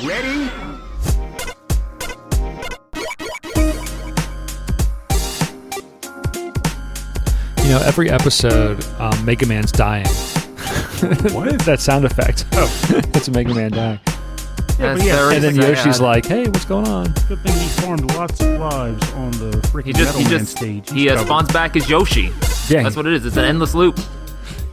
Ready? You know, every episode, Mega Man's dying. What? That sound effect. Oh, it's Mega Man dying. Yeah, And then Yoshi's like, hey, what's going on? Good thing he farmed lots of lives on the freaking Metal Man stage. He spawns back as Yoshi. Yeah. That's what it is. It's an endless loop.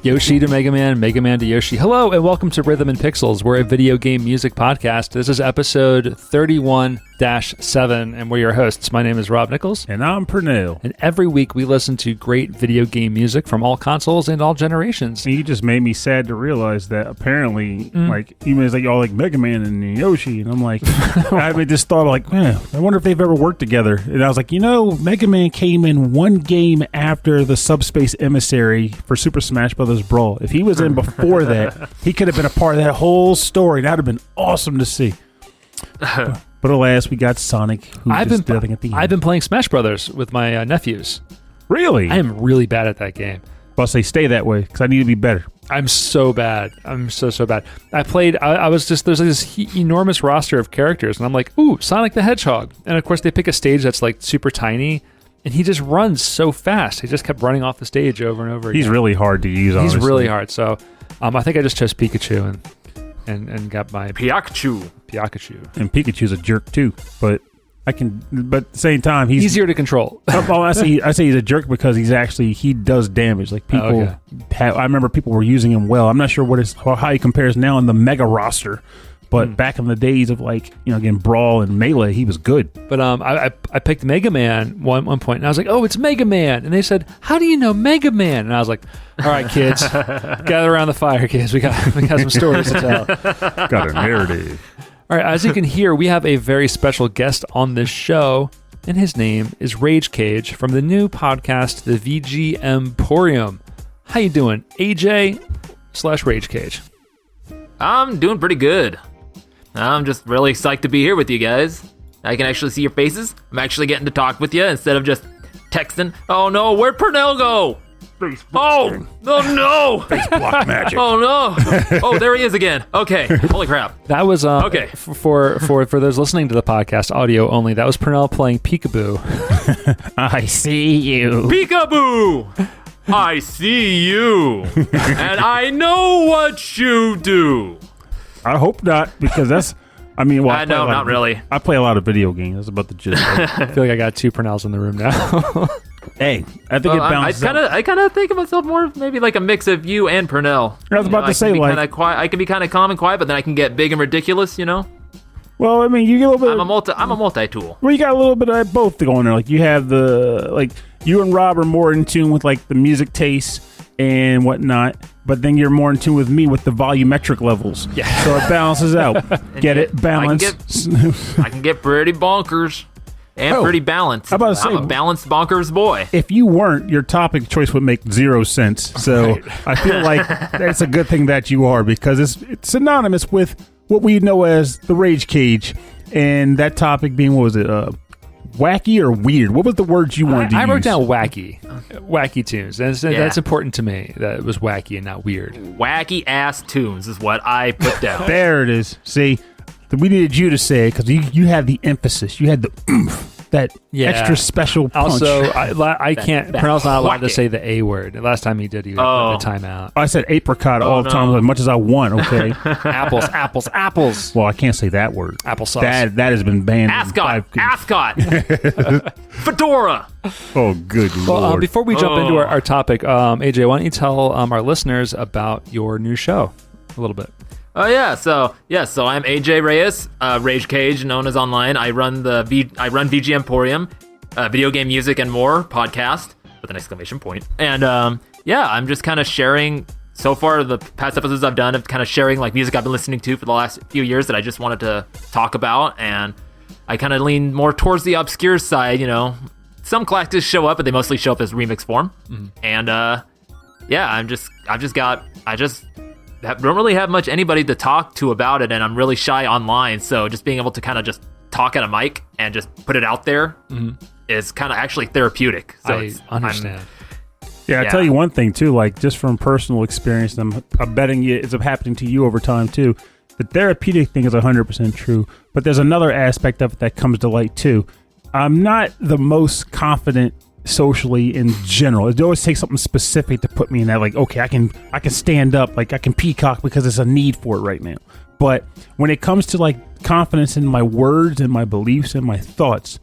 Yoshi to Mega Man to Yoshi. Hello, and welcome to Rhythm and Pixels. We're a video game music podcast. This is episode 31-7, and we're your hosts. My name is Rob Nichols. And I'm Pernell. And every week we listen to great video game music from all consoles and all generations. And you just made me sad to realize that apparently, like, you guys like all like Mega Man and Yoshi, and I'm like, I just thought like, man, I wonder if they've ever worked together. And I was like, you know, Mega Man came in one game after the Subspace Emissary for Super Smash Bros. Brawl. If he was in before that, he could have been a part of that whole story. That would have been awesome to see. But alas, we got Sonic, who did nothing at the end. I've been playing Smash Brothers with my nephews. Really? I am really bad at that game. But say stay that way because I need to be better. I'm so bad. I'm so bad. I was just, there's this enormous roster of characters, and I'm like, ooh, Sonic the Hedgehog. And of course, they pick a stage that's like super tiny, and he just runs so fast. He just kept running off the stage over and over again. He's really hard to use, honestly. He's really hard. So I think I just chose Pikachu and got my Pikachu. And Pikachu's a jerk too, but at the same time, he's easier to control. I say he's a jerk because he does damage. Like people I remember people were using him well. I'm not sure how he compares now in the Mega roster, but back in the days of again, Brawl and Melee, he was good. But I picked Mega Man one point, and I was like, oh, it's Mega Man. And they said, how do you know Mega Man? And I was like, all right, kids, gather around the fire, kids. We got some stories to tell. Got a narrative. All right, as you can hear, we have a very special guest on this show, and his name is Rayjkayj from the new podcast, the VG Emporium. How you doing, AJ/Rayjkayj? I'm doing pretty good. I'm just really psyched to be here with you guys. I can actually see your faces. I'm actually getting to talk with you instead of just texting. Oh no, where'd Pernell go? Oh no! Face block magic. Oh no! Oh, there he is again. Okay, holy crap. That was okay. For those listening to the podcast, audio only. That was Pernell playing Peekaboo. I see you, Peekaboo. I see you, and I know what you do. I hope not, because that's. I mean, well, no, not really. I play a lot of video games. That's about the gist. I feel like I got two Pernells in the room now. Hey, I think it balances out. I kind of think of myself more maybe like a mix of you and Pernell. I was about to say, like, I can be kind of calm and quiet, but then I can get big and ridiculous. You know. Well, I mean, you get a little bit. I'm a multi-tool. Well, you got a little bit of both going there. Like you have you and Rob are more in tune with like the music taste and whatnot, but then you're more in tune with me with the volumetric levels. Yeah. So it balances out. Get it? Balance. I can get pretty bonkers and pretty balanced. I'm about to say, I'm a balanced bonkers boy. If you weren't, your topic choice would make zero sense. So I feel like that's a good thing that you are, because it's synonymous with what we know as the Rayjkayj, and that topic being, what was it? Wacky or weird? What was the words you wanted to use? I wrote down wacky tunes. That's important to me, that it was wacky and not weird. Wacky ass tunes is what I put down. There it is. See, we needed you to say it because you had the emphasis. You had the oomph. That extra special punch. Also, I can't. Pernell's not allowed to say the A word. Last time he did, he got the timeout. I said apricot all the time, as much as I want. Okay, apples. Well, I can't say that word. Applesauce. That has been banned. Ascot. Fedora. Oh, good lord! Before we jump into our topic, AJ, why don't you tell our listeners about your new show a little bit? Oh yeah, so I'm AJ Reyes, Rayjkayj, known as online. I run VG Emporium, video game music and more podcast with an exclamation point. And I'm just kind of sharing. So far, the past episodes I've done of kind of sharing like music I've been listening to for the last few years that I just wanted to talk about, and I kind of lean more towards the obscure side. You know, some classics show up, but they mostly show up as remix form. And I don't really have much anybody to talk to about it, and I'm really shy online, so just being able to kind of just talk at a mic and just put it out there is kind of actually therapeutic. So I understand. I tell you one thing too, like just from personal experience, and I'm betting it's happening to you over time too. the therapeutic thing is 100% true, but there's another aspect of it that comes to light too. I'm not the most confident socially in general. It always takes something specific to put me in that, like, okay, I can stand up, like I can peacock because there's a need for it right now. But when it comes to like confidence in my words and my beliefs and my thoughts,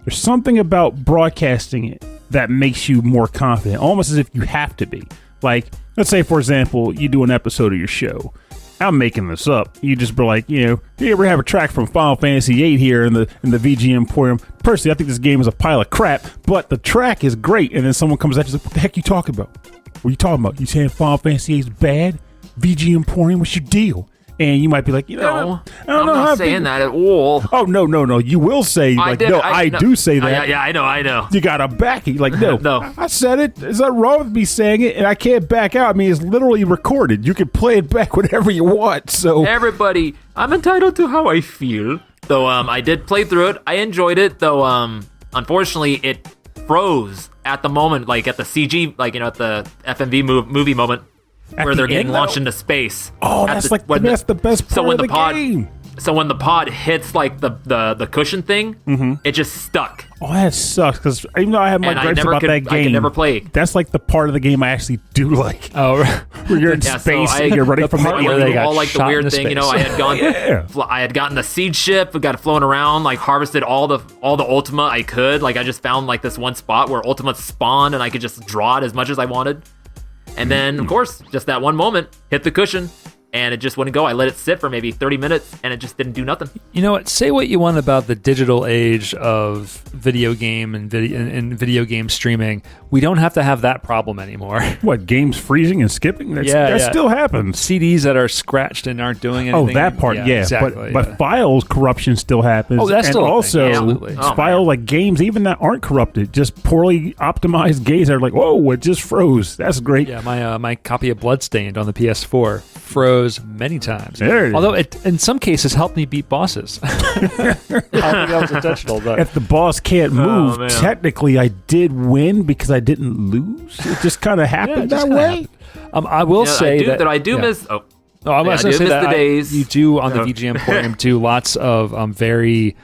there's something about broadcasting it that makes you more confident, almost as if you have to be. Like, let's say, for example, you do an episode of your show. I'm making this up. You just be like, you ever have a track from Final Fantasy VIII here in the VG Emporium? Personally, I think this game is a pile of crap, but the track is great. And then someone comes at you and says, what the heck you talking about? What are you talking about? You saying Final Fantasy VIII is bad? VG Emporium, what's your deal? And you might be like, no, I'm not saying that at all. Oh, no. You will say, like, I do say that. Yeah, I know. You got to back it. Like, no, No. I said it. There's nothing wrong with me saying it, and I can't back out. I mean, it's literally recorded. You can play it back whenever you want. So Everybody, I'm entitled to how I feel. Though I did play through it. I enjoyed it, though unfortunately, it froze at the moment, like at the CG, like, at the FMV movie moment. Where they're getting launched into space. Oh, that's the best part of the game. So when the pod hits like the cushion thing, it just stuck. Oh, that sucks, because even though I have my gripes about that game, I could never play. That's like the part of the game I actually do like. Oh, where you're in space and you're running from part where they got all like the shot weird into thing, space. I had gone, I had gotten the seed ship, got flown around, like harvested all the Ultima I could. Like I just found like this one spot where Ultimates spawned, and I could just draw it as much as I wanted. And then, of course, just that one moment, hit the cushion, and it just wouldn't go. I let it sit for maybe 30 minutes, and it just didn't do nothing. You know what? Say what you want about the digital age of video game and video game streaming. We don't have to have that problem anymore. What, games freezing and skipping? That still happens. CDs that are scratched and aren't doing anything. Oh, that part, yeah. Exactly, but files corruption still happens. Oh, that's still a thing. Also, Absolutely. file like games, even that aren't corrupted, just poorly optimized games that are like, whoa, it just froze. That's great. Yeah, my copy of Bloodstained on the PS4 froze many times. There it is. Although it, in some cases, helped me beat bosses. I don't think that was intentional, but If the boss can't move, man. technically I did win because I didn't lose. It just kind of happened that way. I will say that I do yeah. miss. Oh, No, I was I going to do say miss that the days. you do on the VG Emporium do lots of very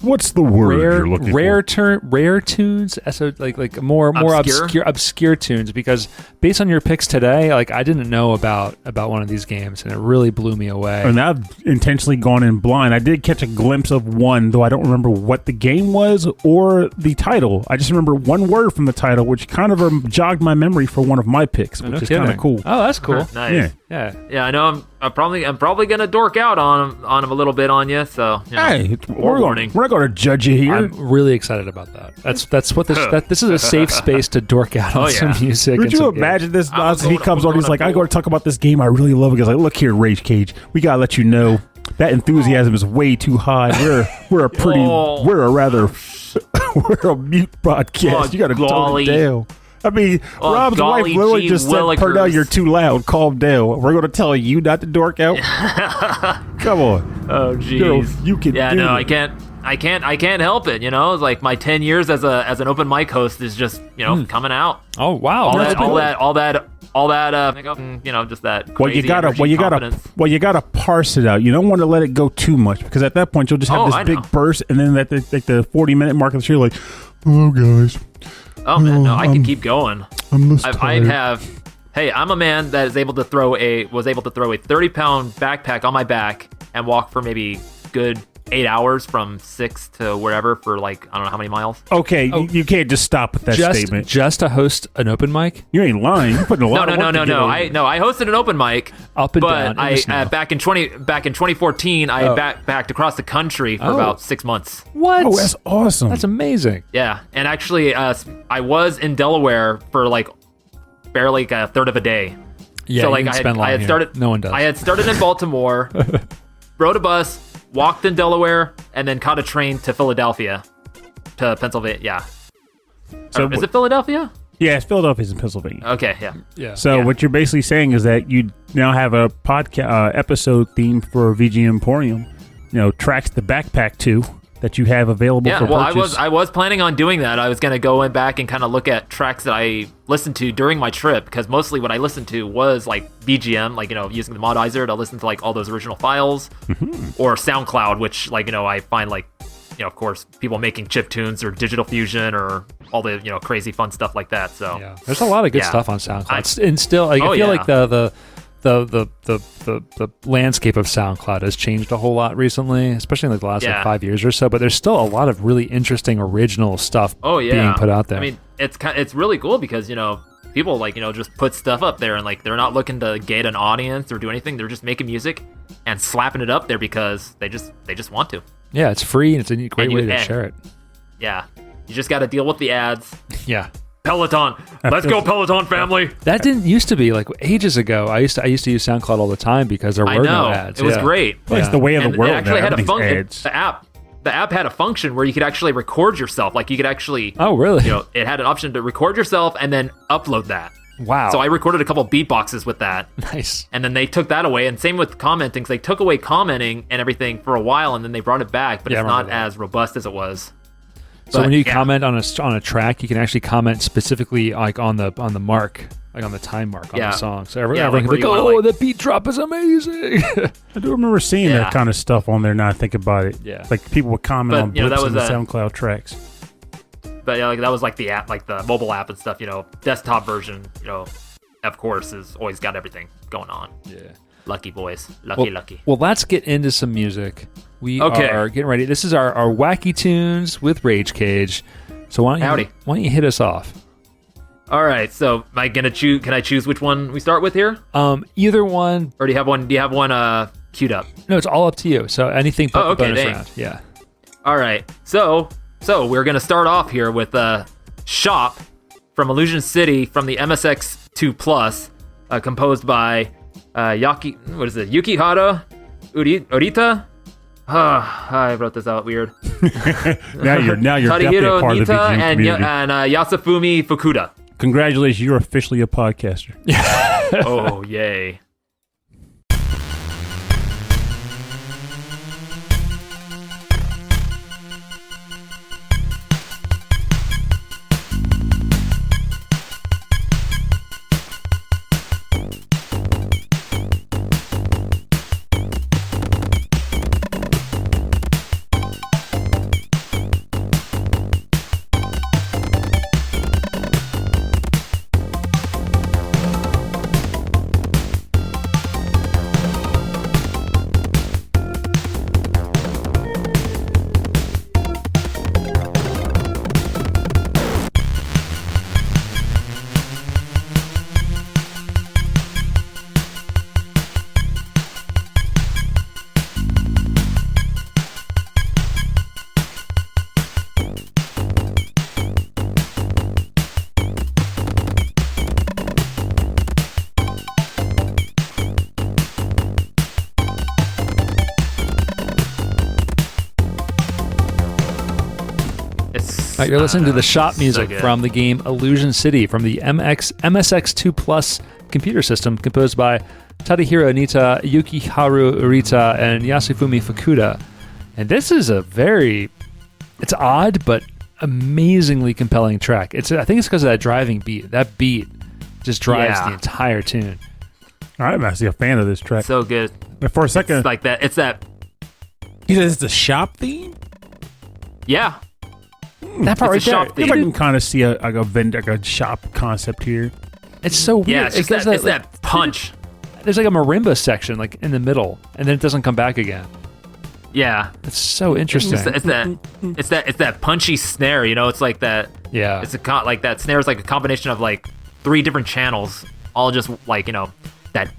What's the word you're looking for? rare tunes, so like more obscure tunes, because based on your picks today, like I didn't know about one of these games, and it really blew me away. And I've intentionally gone in blind. I did catch a glimpse of one, though I don't remember what the game was or the title. I just remember one word from the title, which kind of jogged my memory for one of my picks, which is kind of cool. Oh, that's cool. nice. Yeah. I know. I'm probably gonna dork out on him a little bit on you. So Hey, we're warning. not going to judge you here. I'm really excited about that. That's what this is a safe space to dork out on some music. Could and you some imagine this? I was He going- comes I on, was he's like, going I got to talk about this game I really love. Because like, look here, Rayjkayj, we got to let you know that enthusiasm is way too high. We're a mute podcast. You got to tone it golly. down. I mean, Rob's wife golly literally gee just said, Pernell, willikers. you're too loud. Calm down. We're going to tell you not to dork out. Come on. Oh, jeez. You can Yeah, do no, it. I can't help it. It's like my 10 years as an open mic host is just coming out. Oh wow, All that's that, cool. all that, just that. Well, you crazy gotta, energy, confidence. you gotta parse it out. You don't want to let it go too much, because at that point you'll just have I this know. big burst, and then at the 40-minute mark of the show, you're like, oh guys, Oh man, no, I can keep going. I'm this I tired. I'm a man that was able to throw a 30-pound backpack on my back and walk for maybe good 8 hours from 6 to wherever for like I don't know how many miles. Okay, you can't just stop with that statement. Just to host an open mic You ain't lying. You're putting a lot of work No. together. I hosted an open mic up and but down. in the snow. back in 2014 I backpacked across the country for about 6 months. What? Oh, that's awesome. That's amazing. Yeah, and actually I was in Delaware for like barely a third of a day. Yeah, so you like didn't spend long I had here. started. No one does. I had started in Baltimore, rode a bus, walked in Delaware, and then caught a train to Philadelphia, to Pennsylvania. Yeah. So Is it Philadelphia? Yeah, it's Philadelphia's in Pennsylvania. Okay. Yeah. Yeah. So Yeah. what you're basically saying is that you now have a podcast episode theme for VG Emporium. Tracks the backpack to that you have available for purchase? I was planning on doing that. I was going to go back and kind of look at tracks that I listened to during my trip, because mostly what I listened to was like BGM, like, using the Modizer to listen to like all those original files, or SoundCloud, which like, I find like, of course, people making chip tunes or digital fusion or all the, crazy fun stuff like that. So yeah, there's a lot of good stuff on SoundCloud. And still, like, I feel like the landscape of SoundCloud has changed a whole lot recently, especially in like the last like 5 years or so. But there's still a lot of really interesting original stuff being put out there. I mean, it's really cool because people like just put stuff up there, and like they're not looking to get an audience or do anything. They're just making music and slapping it up there because they just want to. Yeah, it's free and it's a great way to share it. Yeah, you just got to deal with the ads. Yeah. Peloton, let's go Peloton family. That didn't used to be like ages ago. I used to use SoundCloud all the time because there were no ads. It was great. Well, it's the way of the world. It actually now. had a function. Ads. The app had a function where you could actually record yourself. Like you could actually. Oh really? It had an option to record yourself and then upload that. Wow. So I recorded a couple beatboxes with that. Nice. And then they took that away. And same with commenting. So they took away commenting and everything for a while, and then they brought it back. But it's not as robust as it was. So when you comment on a track, you can actually comment specifically like on the mark, like on the time mark on the song. So everyone can be like, "Oh, the beat drop is amazing." I do remember seeing that kind of stuff on there. Now I think about it. Yeah, like people would comment on blips in the SoundCloud tracks. But like that was like the app, like the mobile app and stuff. Desktop version. Of course, has always got everything going on. Yeah. Lucky boys. Lucky. Well, let's get into some music. We are getting ready. This is our Wacky Tunes with Rayjkayj. So why don't you hit us off? All right. So am I gonna choose? Can I choose which one we start with here? Either one. Or do you have one? Queued up? No, it's all up to you. So anything but the bonus round. Yeah. All right. So we're gonna start off here with "Shop" from Illusion City from the MSX2 Plus, composed by Yukiharu Urita. I wrote this out weird. now you're definitely a part of the Nitta, VGM community. and Yasufumi Fukuda. Congratulations, you're officially a podcaster. Oh, yay. You're listening to the shop music from the game Illusion City from the MSX2 Plus computer system, composed by Tadahiro, Nitta, Yukiharu, Urita, and Yasufumi Fukuda. And this is it's odd but amazingly compelling track. I think it's because of that driving beat. That beat just drives the entire tune. I'm actually a fan of this track. So good. But for a second, it's like that. It's that. He says it's a shop theme. Yeah. That part right there. I can kind of see a shop concept here. It's so weird. Yeah, it's that punch. There's like a marimba section like in the middle, and then it doesn't come back again. Yeah, it's so interesting. It's that punchy snare. It's like that. Yeah, it's like that snare is like a combination of like 3 different channels, all just like that.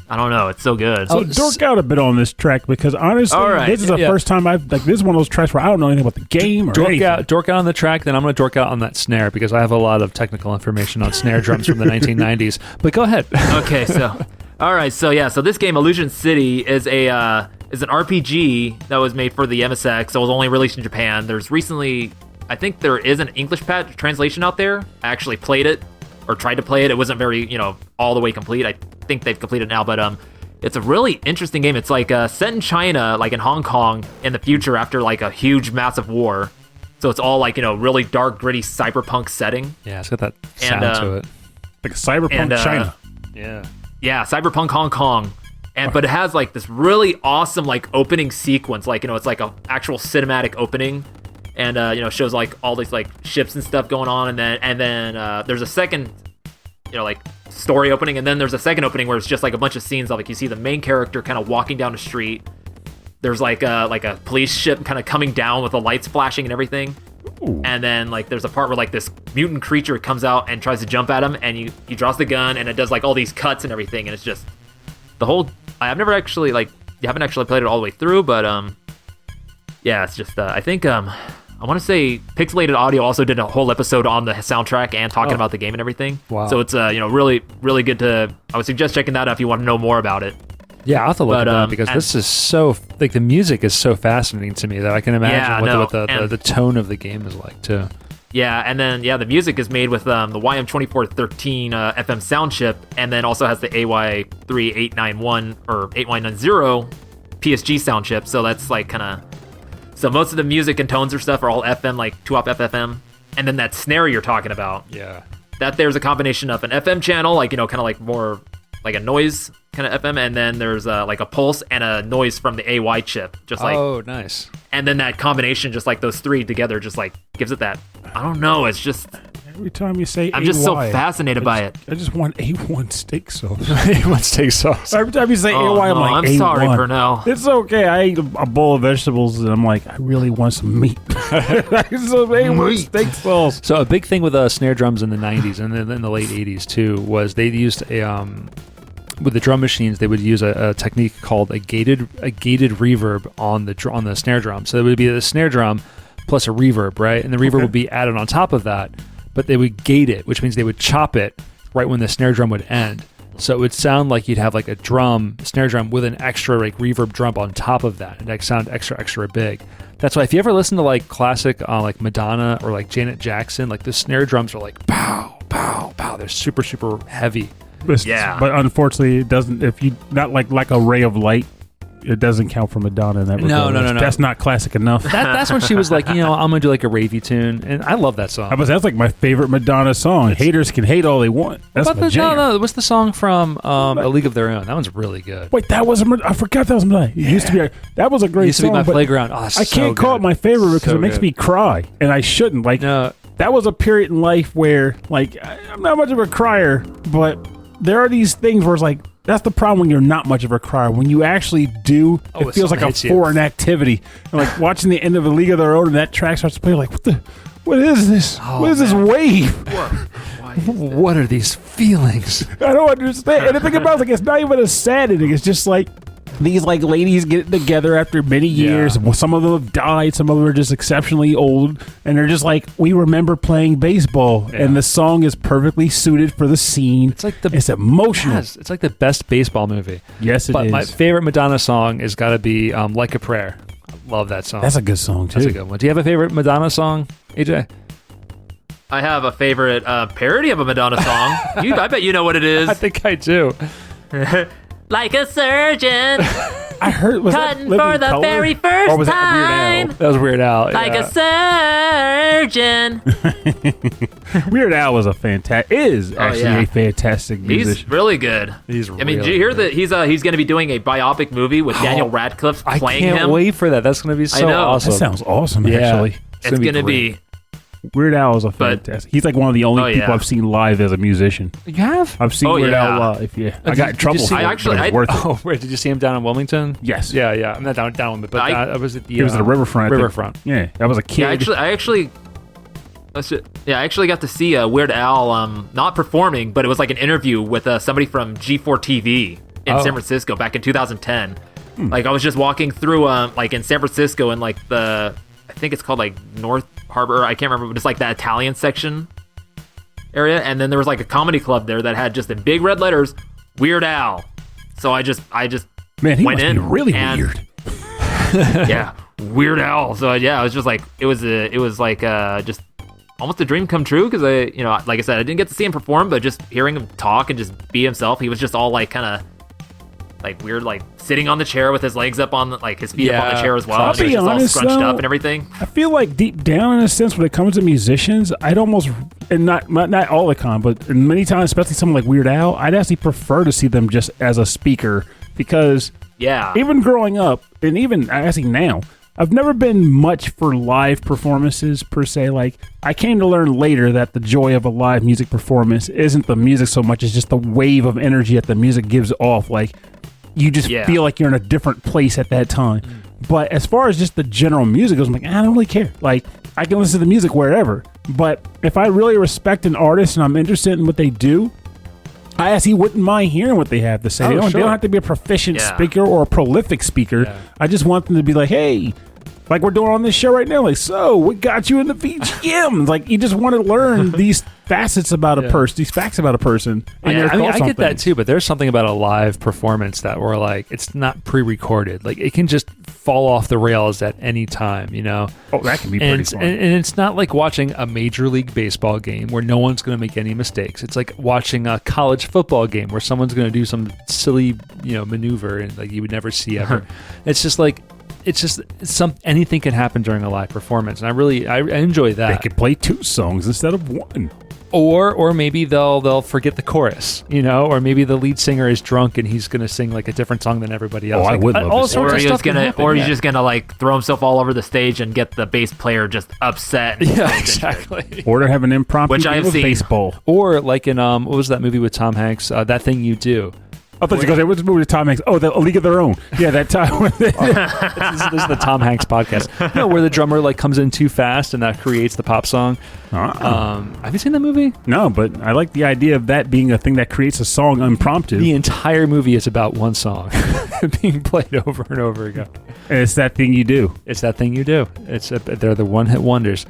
I don't know. It's so good. So dork out a bit on this track because honestly, this is the first time this is one of those tracks where I don't know anything about the game or anything. Dork out on the track, then I'm going to dork out on that snare because I have a lot of technical information on snare drums from the 1990s. But go ahead. Okay, so this game Illusion City is an RPG that was made for the MSX. So it was only released in Japan. There's recently, I think there is an English translation out there. I actually played it. Or tried to play it. It wasn't very, all the way complete. I think they've completed now, but It's a really interesting game. It's like set in China, like in Hong Kong, in the future after like a huge, massive war. So it's all like, really dark, gritty cyberpunk setting. Yeah, it's got that sound to it. Like a cyberpunk China. Yeah, cyberpunk Hong Kong. But it has like this really awesome like opening sequence. Like, it's like a actual cinematic opening. And, shows like all these like ships and stuff going on. And then there's a second, like story opening. And then there's a second opening where it's just like a bunch of scenes of like you see the main character kind of walking down the street. There's like a police ship kind of coming down with the lights flashing and everything. Ooh. And then like there's a part where like this mutant creature comes out and tries to jump at him, and he draws the gun, and it does like all these cuts and everything, and it's just the whole. I've never actually you haven't actually played it all the way through, but yeah, it's just I think I want to say Pixelated Audio also did a whole episode on the soundtrack and talking about the game and everything. Wow. So it's really really good to. I would suggest checking that out if you want to know more about it. Yeah, I'll have to look at that because this is so like the music is so fascinating to me that I can imagine what the tone of the game is like too. Yeah, and then the music is made with the YM2413 FM sound chip, and then also has the AY3891 or 8190 PSG sound chip. So that's like so most of the music and tones or stuff are all FM, like 2-op FFM, and then that snare you're talking about. Yeah, that there's a combination of an FM channel, like kind of like more like a noise kind of FM, and then there's like a pulse and a noise from the AY chip, just like nice. And then that combination, just like those three together, just like gives it that. I don't know. It's just every time you say, I'm just so fascinated by it. I just want A1 steak sauce. A1 steak sauce. Every time you say AY, I'm like, I'm A1. sorry, Pernell. It's okay. I ate a bowl of vegetables, and I'm like, I really want some meat. Some A1 steak sauce. So a big thing with snare drums in the 90s and then in the late 80s too was they used with the drum machines, they would use a technique called a gated reverb on the snare drum. So it would be the snare drum plus a reverb, right? And the reverb would be added on top of that, but they would gate it, which means they would chop it right when the snare drum would end. So it would sound like you'd have like a snare drum with an extra like reverb drum on top of that, and it sound extra big. That's why if you ever listen to like classic like Madonna or like Janet Jackson, like the snare drums are like pow, pow, pow. They're super heavy. But unfortunately, it doesn't. If you not like a ray of light, it doesn't count for Madonna in that regard. No. That's not classic enough. That's when she was like, I'm gonna do like a ravey tune, and I love that song. That's like my favorite Madonna song. Haters can hate all they want. That's my jam. No. What's the song from A League of Their Own? That one's really good. Wait, that was I forgot that was Madonna. It used to be. That was a great song. It used to be my playground. Oh, I can't call it my favorite because it makes me cry, and I shouldn't. Like that was a period in life where like I'm not much of a crier, but there are these things where it's like, that's the problem when you're not much of a crier. When you actually do, it feels like a foreign activity. And like watching the end of A League of Their Own and that track starts to play, like, what is this? What is this wave? What are these feelings? I don't understand. And the thing about it, like, it's not even a sad ending. It's just like these like ladies get together after many years. Yeah. Some of them have died. Some of them are just exceptionally old. And they're just like, we remember playing baseball. Yeah. And the song is perfectly suited for the scene. It's emotional. Yes, it's like the best baseball movie. Yes, it is. But my favorite Madonna song has got to be Like a Prayer. I love that song. That's a good song, too. That's a good one. Do you have a favorite Madonna song, AJ? I have a favorite parody of a Madonna song. I bet you know what it is. I think I do. Like a surgeon. I heard cutting for the very first or was time. That was Weird Al. Like a surgeon. Weird Al was a fantastic musician. He's really good. Did you hear that he's going to be doing a biopic movie with Daniel Radcliffe playing him? I can't wait for that. That's going to be so awesome. That sounds awesome, actually. It's going to be. Weird Al is a fantastic. He's like one of the only people I've seen live as a musician. You have? I've seen Weird Al live. Yeah, I got in trouble for it. It was worth it. Oh, wait, did you see him down in Wilmington? Yes. Yeah. I'm not down in Wilmington, but I was at the. He was at the riverfront. Riverfront. Yeah, that was a kid. Yeah, I actually got to see Weird Al not performing, but it was like an interview with somebody from G4 TV in San Francisco back in 2010. Like I was just walking through like in San Francisco and like I think it's called like North Harbor. I can't remember, but it's like that Italian section area. And then there was like a comedy club there that had just in big red letters, Weird Al. So I just Man, he went must in. Be really weird. Yeah, Weird Al. So I was just like, it was like just almost a dream come true because like I said, I didn't get to see him perform, but just hearing him talk and just be himself, he was just all like kind of like weird, like sitting on the chair with his legs up on like his feet up on the chair as well. I'll And he was be just honest, all scrunched though, up and everything. I feel like deep down, in a sense, when it comes to musicians, I'd almost, and not all the time, but many times, especially someone like Weird Al, I'd actually prefer to see them just as a speaker, because even growing up, and even actually now, I've never been much for live performances per se. Like, I came to learn later that the joy of a live music performance isn't the music so much as just the wave of energy that the music gives off. Like, you just feel like you're in a different place at that time. But as far as just the general music goes, I'm like, I don't really care. Like, I can listen to the music wherever. But if I really respect an artist and I'm interested in what they do, I actually wouldn't mind hearing what they have to say. They don't have to be a proficient speaker or a prolific speaker. Yeah. I just want them to be like, hey, like we're doing on this show right now. Like, so what got you in the VGM? Like, you just want to learn these facets about a person, these facts about a person. And I get that too, but there's something about a live performance that we're like, it's not pre-recorded. Like, it can just fall off the rails at any time, you know? Oh, that can be pretty fun. And it's not like watching a Major League Baseball game where no one's going to make any mistakes. It's like watching a college football game where someone's going to do some silly, maneuver and like you would never see ever. It's just like, anything can happen during a live performance, and I enjoy that. They could play 2 songs instead of 1. Or maybe they'll forget the chorus, or maybe the lead singer is drunk and he's gonna sing like a different song than everybody else. Oh, I would love to. Or he's just gonna like throw himself all over the stage and get the bass player just upset. Yeah, exactly. Or to have an impromptu game of baseball. Or like in what was that movie with Tom Hanks? That Thing You Do. I thought you were going to say, what's the movie with Tom Hanks? Oh, A League of Their Own. Yeah, that time. This is the Tom Hanks podcast. No, where the drummer like comes in too fast and that creates the pop song. Have you seen that movie? No, but I like the idea of that being a thing that creates a song impromptu. The entire movie is about one song being played over and over again. And it's that thing you do. It's that thing you do. They're the one-hit wonders.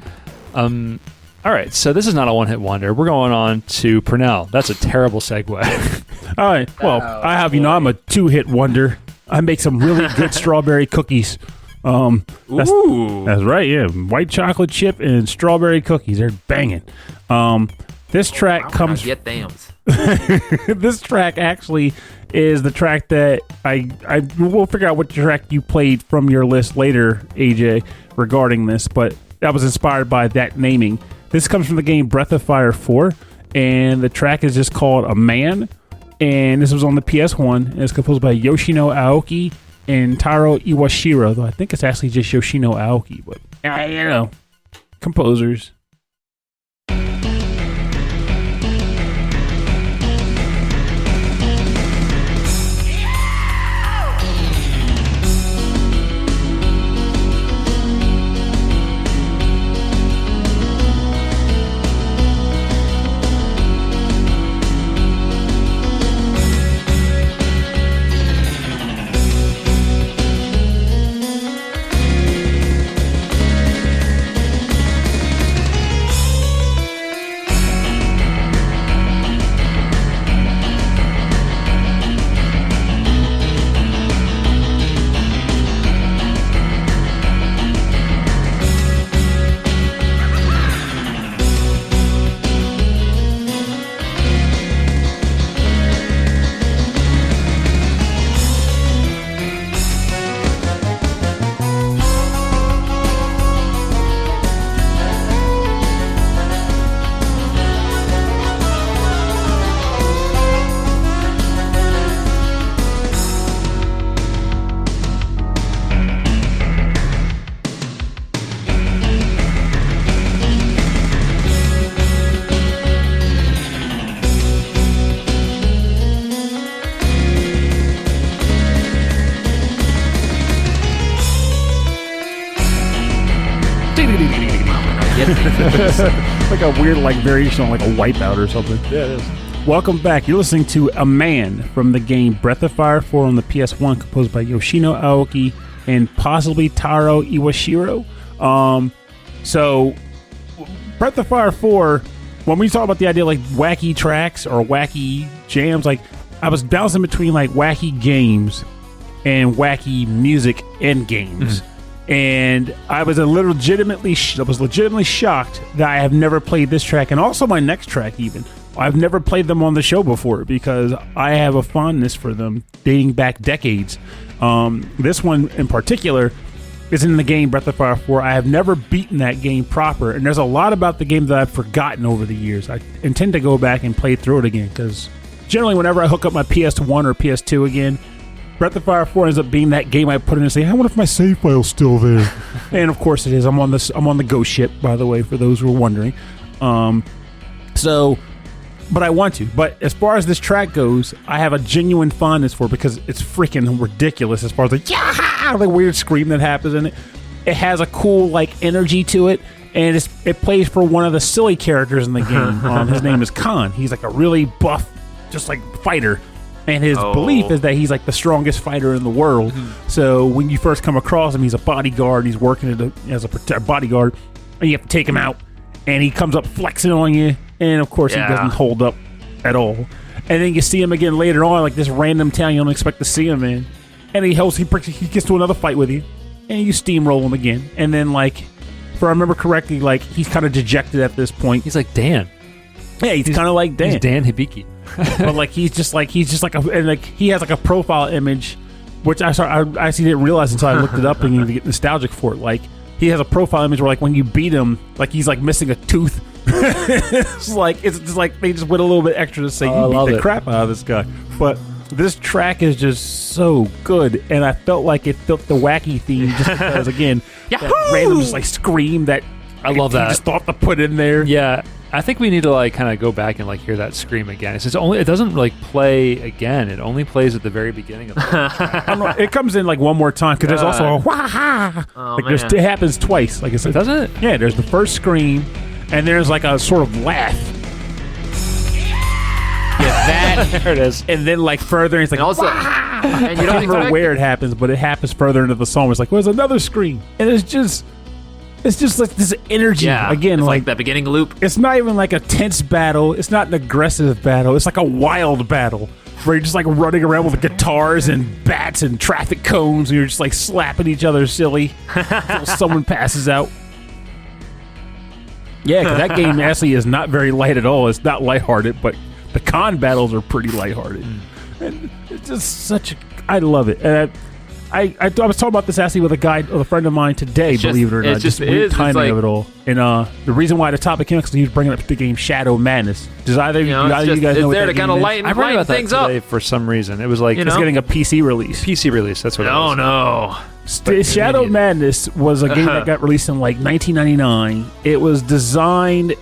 All right, so this is not a one-hit wonder. We're going on to Purnell. That's a terrible segue. All right, well, I'm a 2-hit wonder. I make some really good strawberry cookies. That's right, yeah. White chocolate chip and strawberry cookies. They're banging. This track comes... Get dams. This track actually is the track that we'll figure out what track you played from your list later, AJ, regarding this, but that was inspired by that naming. This comes from the game Breath of Fire 4, and the track is just called A Man, and this was on the PS1, and it's composed by Yoshino Aoki and Taro Iwashiro, though I think it's actually just Yoshino Aoki, but, composers. Like a weird variation on like a Wipeout or something. Yeah, it is. Welcome back. You're listening to A Man from the game Breath of Fire 4 on the PS1, composed by Yoshino Aoki and possibly Taro Iwashiro. So Breath of Fire 4, when we talk about the idea of like wacky tracks or wacky jams, like I was bouncing between like wacky games and wacky music and games. And I was legitimately shocked that I have never played this track, and also my next track even. I've never played them on the show before because I have a fondness for them dating back decades. This one in particular is in the game Breath of Fire 4. I have never beaten that game proper, and there's a lot about the game that I've forgotten over the years. I intend to go back and play through it again because generally whenever I hook up my PS1 or PS2 again, Breath of Fire 4 ends up being that game I put in and say, I wonder if my save file's still there. And of course it is. I'm on the ghost ship, by the way, for those who are wondering. But I want to. But as far as this track goes, I have a genuine fondness for it because it's freaking ridiculous as far as the weird scream that happens in it. It has a cool energy to it, and it plays for one of the silly characters in the game. His name is Khan. He's like a really buff, just fighter. And his belief is that he's the strongest fighter in the world. So when you first come across him, he's a bodyguard. He's working as a bodyguard, and you have to take him out. And he comes up flexing on you. And of course, he doesn't hold up at all. And then you see him again later on, this random town you don't expect to see him in. And he gets to another fight with you, and you steamroll him again. And then, if I remember correctly, he's kind of dejected at this point. He's like Dan. Yeah, he's kind of like Dan. He's Dan Hibiki. But he has a profile image, which I actually didn't realize until I looked it up and to get nostalgic for it. He has a profile image where when you beat him, he's missing a tooth. It's just they just went a little bit extra to say you beat the crap out of this guy. But this track is just so good, and I felt like it fit the Wacky theme just because again that random just scream that I love that. Just thought to put in there. Yeah, I think we need to kind of go back and hear that scream again. It doesn't play again. It only plays at the very beginning of the track. It comes in one more time because there's also a wah-ha. It happens twice. Like I said, does it? Yeah, there's the first scream. And there's a sort of laugh. Yeah, that. There it is. And then further, it's and also, and you don't I don't know where it happens, but it happens further into the song. It's there's another scream, and it's just this energy. Yeah, again, it's that beginning loop. It's not even a tense battle. It's not an aggressive battle. It's a wild battle where you're just running around with guitars and bats and traffic cones, and you're just slapping each other silly until someone passes out. Yeah, because that game actually is not very light at all. It's not lighthearted, but the con battles are pretty lighthearted. And it's just I love it. And I was talking about this actually with a friend of mine today, believe it or not. Just weird timing of it all. And the reason why the topic came up is because he was bringing up the game Shadow Madness. Does either you guys know what that game is? It's there to kind of lighten things up. For some reason. It was it's getting a PC release. PC release, that's what it was. Oh, no. Shadow Madness was a game that got released in 1999. It was designed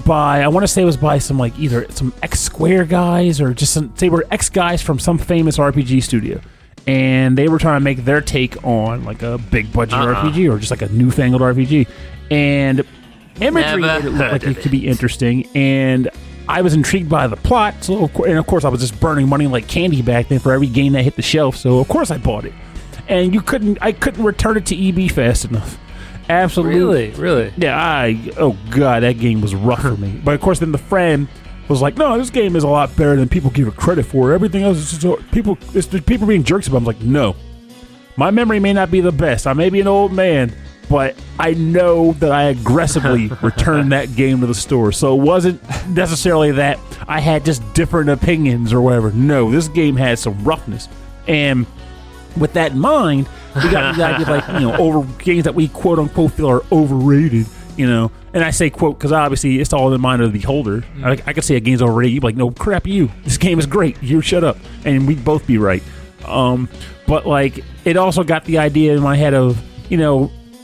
by, I want to say it was by some either some X Square guys or just they were X guys from some famous RPG studio. And they were trying to make their take on a big budget RPG or just a newfangled RPG. And imagery made it look like it could be interesting. And I was intrigued by the plot. So of course I was just burning money like candy back then for every game that hit the shelf. So of course I bought it. And I couldn't return it to EB fast enough. Absolutely. Really? Yeah, oh god, that game was rough for me. But of course then the friend was no, this game is a lot better than people give it credit for. Everything else is just people being jerks about it. I'm like, no. My memory may not be the best. I may be an old man, but I know that I aggressively returned that game to the store. So it wasn't necessarily that I had just different opinions or whatever. No, this game had some roughness. And with that in mind, we got to get over games that we quote unquote feel are overrated, And I say quote because obviously it's all in the mind of the beholder. I could say a game's overrated. You'd be like, no, crap you. This game is great. You shut up. And we'd both be right. But it also got the idea in my head of,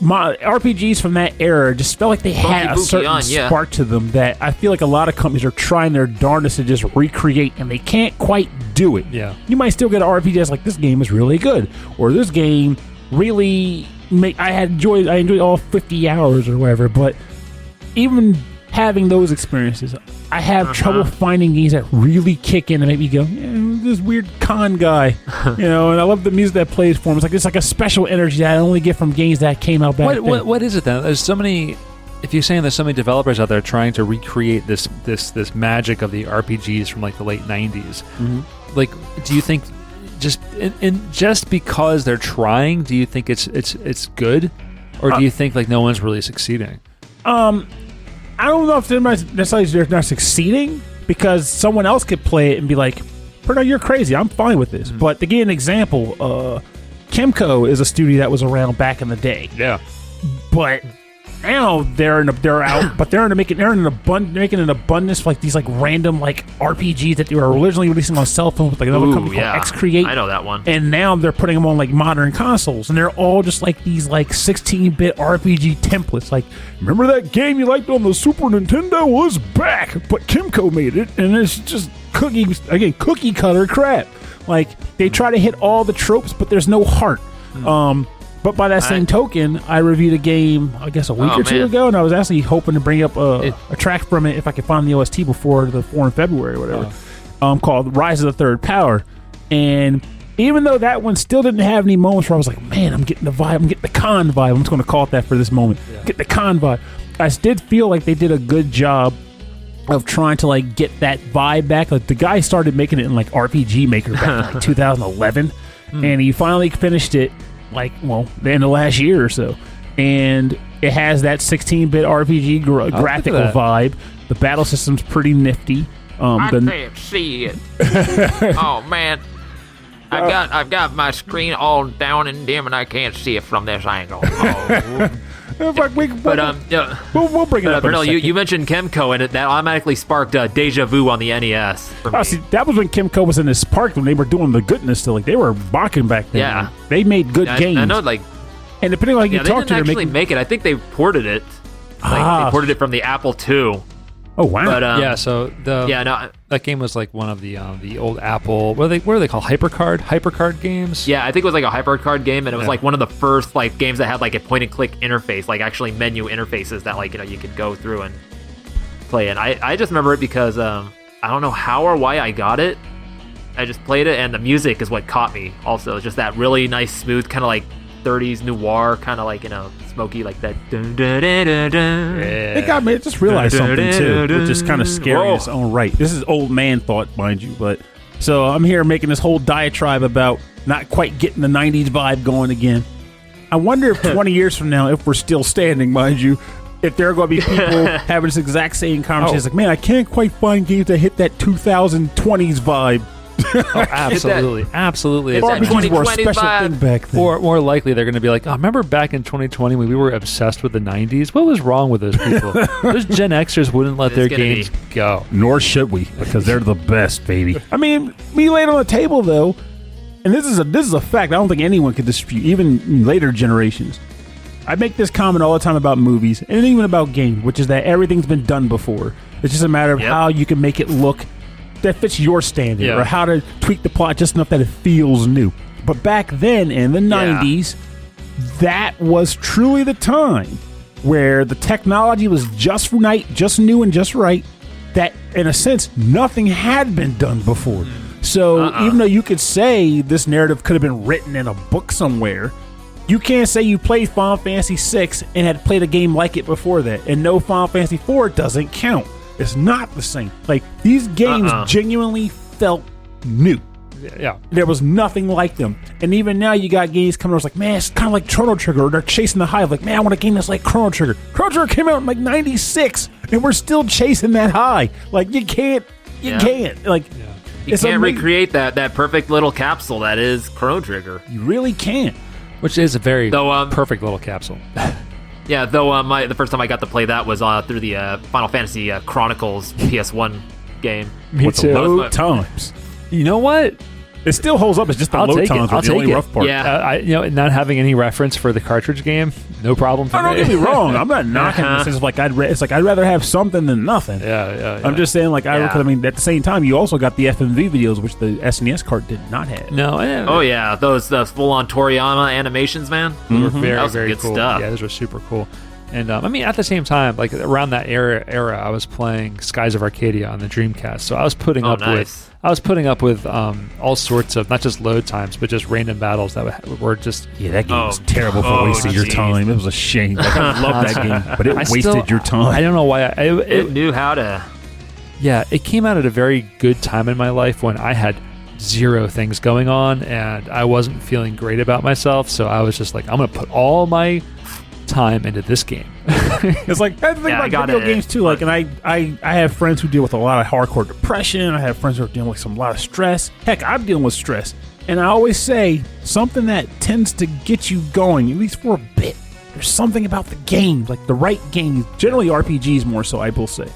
my RPGs from that era just felt like they had a certain spark to them that I feel like a lot of companies are trying their darndest to just recreate, and they can't quite do it. Yeah, you might still get an RPG that's this game is really good, or this game really I enjoyed all 50 hours or whatever. But even having those experiences, I have trouble finding games that really kick in and make me go, this weird con guy, And I love the music that plays for him. It's like a special energy that I only get from games that came out back then. What is it then? There's so many. If you're saying there's so many developers out there trying to recreate this magic of the RPGs from the late '90s, do you think just because they're trying, do you think it's good, or do you think no one's really succeeding? I don't know if they're necessarily not succeeding, because someone else could play it and be like, Bruno, you're crazy. I'm fine with this. But to give an example, Kemco is a studio that was around back in the day. Yeah. But now they're out, but they're making an abundance for like these like random like RPGs that they were originally releasing on cell phones with like another company called X-Create. I know that one. And now they're putting them on like modern consoles, and they're all just like these like 16-bit RPG templates. Like, remember that game you liked on the Super Nintendo? Well, it's back, but Kemco made it, and it's just cookie cutter crap. Like, they try to hit all the tropes, but there's no heart. But by that same token, I reviewed a game, I guess, a week or two ago, and I was actually hoping to bring up a track from it if I could find the OST before the 4 in February or whatever, called Rise of the Third Power. And even though that one still didn't have any moments where I was like, man, I'm getting the vibe, I'm getting the con vibe, I'm just going to call it that for this moment, get the con vibe. I did feel like they did a good job of trying to like get that vibe back. Like, the guy started making it in like RPG Maker back in like 2011, and he finally finished it like, well, the end of last year or so. And it has that 16-bit RPG graphical vibe. The battle system's pretty nifty. I can't see it. Oh, man. I've got my screen all down and dim, and I can't see it from this angle. Oh. We'll bring it up in a second. You mentioned Kemco, and that automatically sparked Deja Vu on the NES. For me. See, that was when Kemco was in his spark, when they were doing the goodness still. Like, they were rocking back then. Yeah. They made good games. I know, like... And depending on you talk to, they didn't actually make it. I think they ported it. They ported it from the Apple II. Oh, wow. But, so that game was like one of the old Apple, what are they called, hypercard games? Yeah, I think it was like a hypercard game, and it was like one of the first like games that had like a point and click interface, like actually menu interfaces that like, you know, you could go through and play. And I just remember it because I don't know how or why I got it. I just played it, and the music is what caught me. Also, it's just that really nice, smooth kind of like 30s noir, kind of like, you know, smoky, like that. Dun, dun, dun, dun, dun. It got me. I just realized something too, which is kind of scary in its own right. This is old man thought, mind you, but so I'm here making this whole diatribe about not quite getting the 90s vibe going again. I wonder if 20 years from now, if we're still standing, mind you, if there are going to be people having this exact same conversation, like, man, I can't quite find games that hit that 2020s vibe. Oh, absolutely. Absolutely. RPGs were a special thing back then. Or more likely, they're going to be like, oh, remember back in 2020 when we were obsessed with the 90s? What was wrong with those people? Those Gen Xers wouldn't let their games go. Nor should we, because they're the best, baby. I mean, we laid on the table, though, and this is a fact I don't think anyone could dispute, even later generations. I make this comment all the time about movies, and even about games, which is that everything's been done before. It's just a matter of how you can make it look that fits your standard, or how to tweak the plot just enough that it feels new. But back then, in the 90s, that was truly the time where the technology was just right, just new and just right, that, in a sense, nothing had been done before. So even though you could say this narrative could have been written in a book somewhere, you can't say you played Final Fantasy VI and had played a game like it before that, and no Final Fantasy IV doesn't count. It's not the same. Like, these games genuinely felt new. Yeah. There was nothing like them. And even now you got games coming out, it's like, man, it's kind of like Chrono Trigger, or they're chasing the hive. Like, man, I want a game that's like Chrono Trigger. Chrono Trigger came out in like 96, and we're still chasing that high. Like, you can't. Like, you can't recreate that perfect little capsule that is Chrono Trigger. You really can't. Which is a very perfect little capsule. Yeah, though the first time I got to play that was through the Final Fantasy Chronicles PS1 game. Me too. Load times. You know what? It still holds up. It's just the load times are the only rough part. Yeah, not having any reference for the cartridge game, no problem for me. Don't get me wrong. I'm not knocking this. It's like I'd rather have something than nothing. Yeah. I'm just saying, like, I mean, at the same time, you also got the FMV videos, which the SNES cart did not have. No. Oh yeah, those full-on Toriyama animations, man. They were very, that was very good cool. stuff. Yeah, those were super cool. And I mean, at the same time, like around that era, I was playing Skies of Arcadia on the Dreamcast. So I was putting up with all sorts of, not just load times, but just random battles that were just that game was terrible for wasting your time. It was a shame. Like, I love that game, but it wasted your time. I don't know why. It knew how to. Yeah, it came out at a very good time in my life when I had zero things going on and I wasn't feeling great about myself. So I was just like, I'm going to put all my time into this game. It's like that's the thing about video games too. Like, and I have friends who deal with a lot of hardcore depression. I have friends who are dealing with a lot of stress. Heck, I'm dealing with stress, and I always say something that tends to get you going, at least for a bit. There's something about the game, like the right game. Generally, RPGs more so, I will say,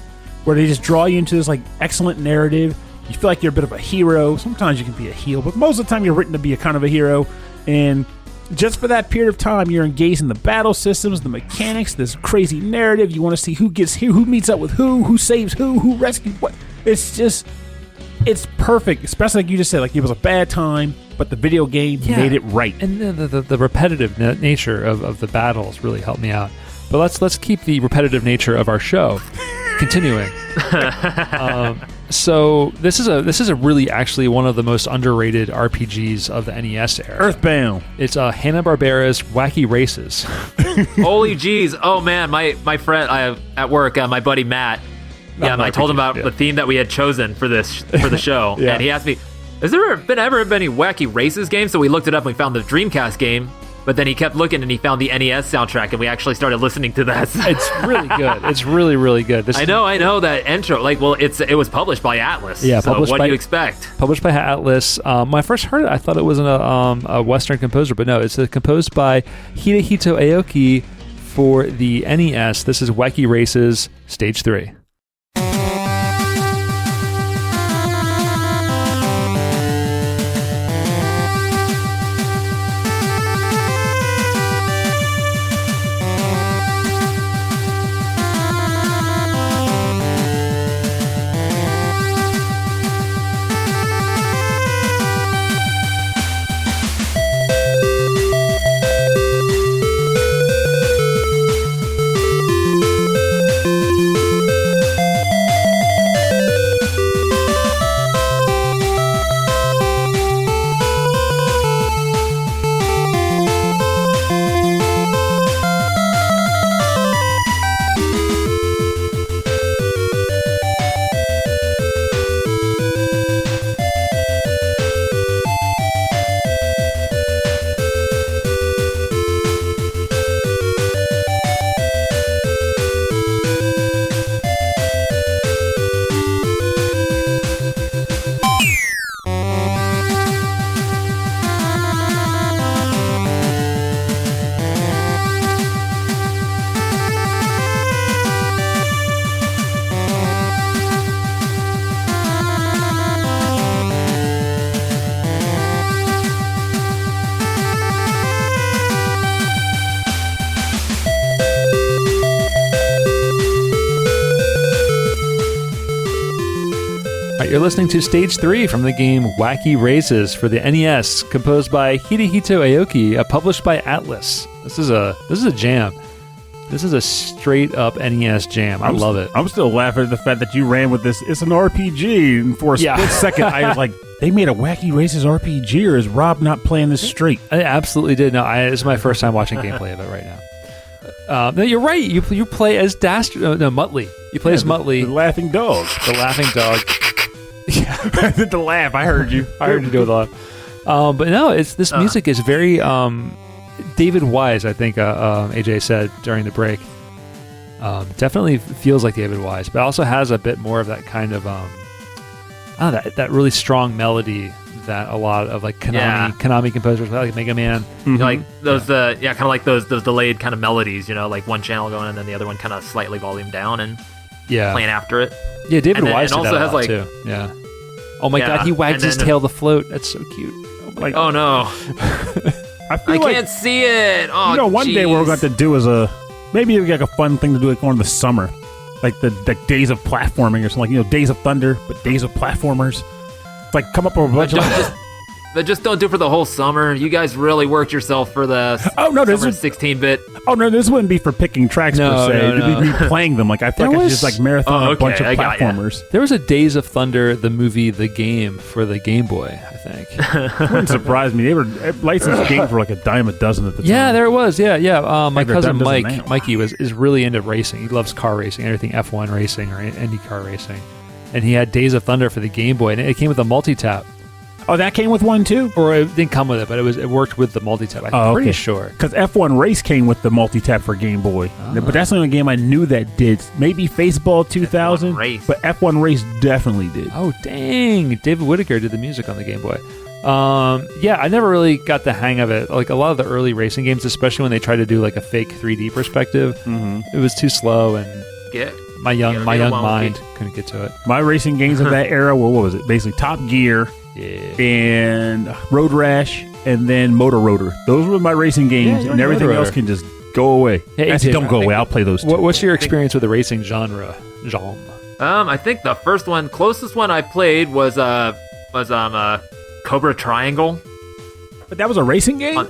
where they just draw you into this like excellent narrative. You feel like you're a bit of a hero. Sometimes you can be a heel, but most of the time you're written to be a kind of a hero. And just for that period of time, you're engaged in the battle systems, the mechanics, this crazy narrative. You want to see who gets here, who meets up with who saves who rescues what. It's perfect, especially like you just said, like it was a bad time, but the video game made it right. And the repetitive nature of the battles really helped me out. But let's keep the repetitive nature of our show continuing. So this is a really actually one of the most underrated RPGs of the NES era. Earthbound. It's Hanna-Barbera's Wacky Races. Holy jeez! Oh man, my friend at work, my buddy Matt. Yeah, I told him about the theme that we had chosen for the show, and he asked me, "Has there ever been any Wacky Races games?" So we looked it up and we found the Dreamcast game. But then he kept looking and he found the NES soundtrack, and we actually started listening to that. It's really good. It's really, really good. I know that intro. Like, well, it was published by Atlus. Yeah, so what do you expect? Published by Atlus. When I first heard it, I thought it was a Western composer, but no, it's composed by Hidehito Aoki for the NES. This is Wacky Races Stage 3. You're listening to Stage 3 from the game Wacky Races for the NES, composed by Hidehito Aoki, published by Atlus. This is a jam. This is a straight up NES jam. I love it. I'm still laughing at the fact that you ran with this. It's an RPG, and for a split second, I was like, they made a Wacky Races RPG, or is Rob not playing this straight? I absolutely did. No, this is my first time watching gameplay of it right now. No, you're right. You play as Muttley. You play as Muttley. The laughing dog. The laughing dog. Yeah, I did the laugh. I heard you. I heard you do the laugh. But no, this music is very David Wise. I think AJ said during the break. Definitely feels like David Wise, but also has a bit more of that kind of that really strong melody that a lot of like Konami composers like Mega Man, like those kind of like those delayed kind of melodies. Like one channel going and then the other one kind of slightly volume down and playing after it. Yeah, David Wise and did also that has a lot like too. Yeah. Oh my God, he wags his tail to float. That's so cute. Oh no, I can't see it. Oh, one day what we're going to do is maybe like a fun thing to do like in the summer, like the Days of Platforming or something. Like Days of Thunder, but Days of Platformers. It's like come up with a bunch of. But just don't do it for the whole summer. You guys really worked yourself for the summer 16-bit. Oh, no, this wouldn't be for picking tracks per se. It'd be playing them. Like, I feel like I could just like marathon a bunch of platformers. There was a Days of Thunder, the movie, the game for the Game Boy, I think. It wouldn't surprise me. They were licensed games for like a dime a dozen at the time. Yeah, there it was. Yeah. My cousin Mikey is really into racing. He loves car racing, anything F1 racing or IndyCar racing. And he had Days of Thunder for the Game Boy, and it came with a multi-tap. Oh, that came with one too? Or it didn't come with it, but it worked with the multi-tap. I'm pretty sure. Because F1 Race came with the multi-tap for Game Boy. But that's the only game I knew that did. Maybe Baseball 2000, Race. but F1 Race definitely did. Oh, dang. David Whittaker did the music on the Game Boy. Yeah, I never really got the hang of it. Like a lot of the early racing games, especially when they tried to do like a fake 3D perspective, it was too slow, and my young mind couldn't get to it. My racing games of that era, well, what was it? Basically Top Gear and Road Rash and then Motor Rotor. Those were my racing games, and everything else can just go away. Hey, Actually, don't go away. I'll play those too. What's your experience with the racing genre? I think the first one, closest one I played was Cobra Triangle. But that was a racing game?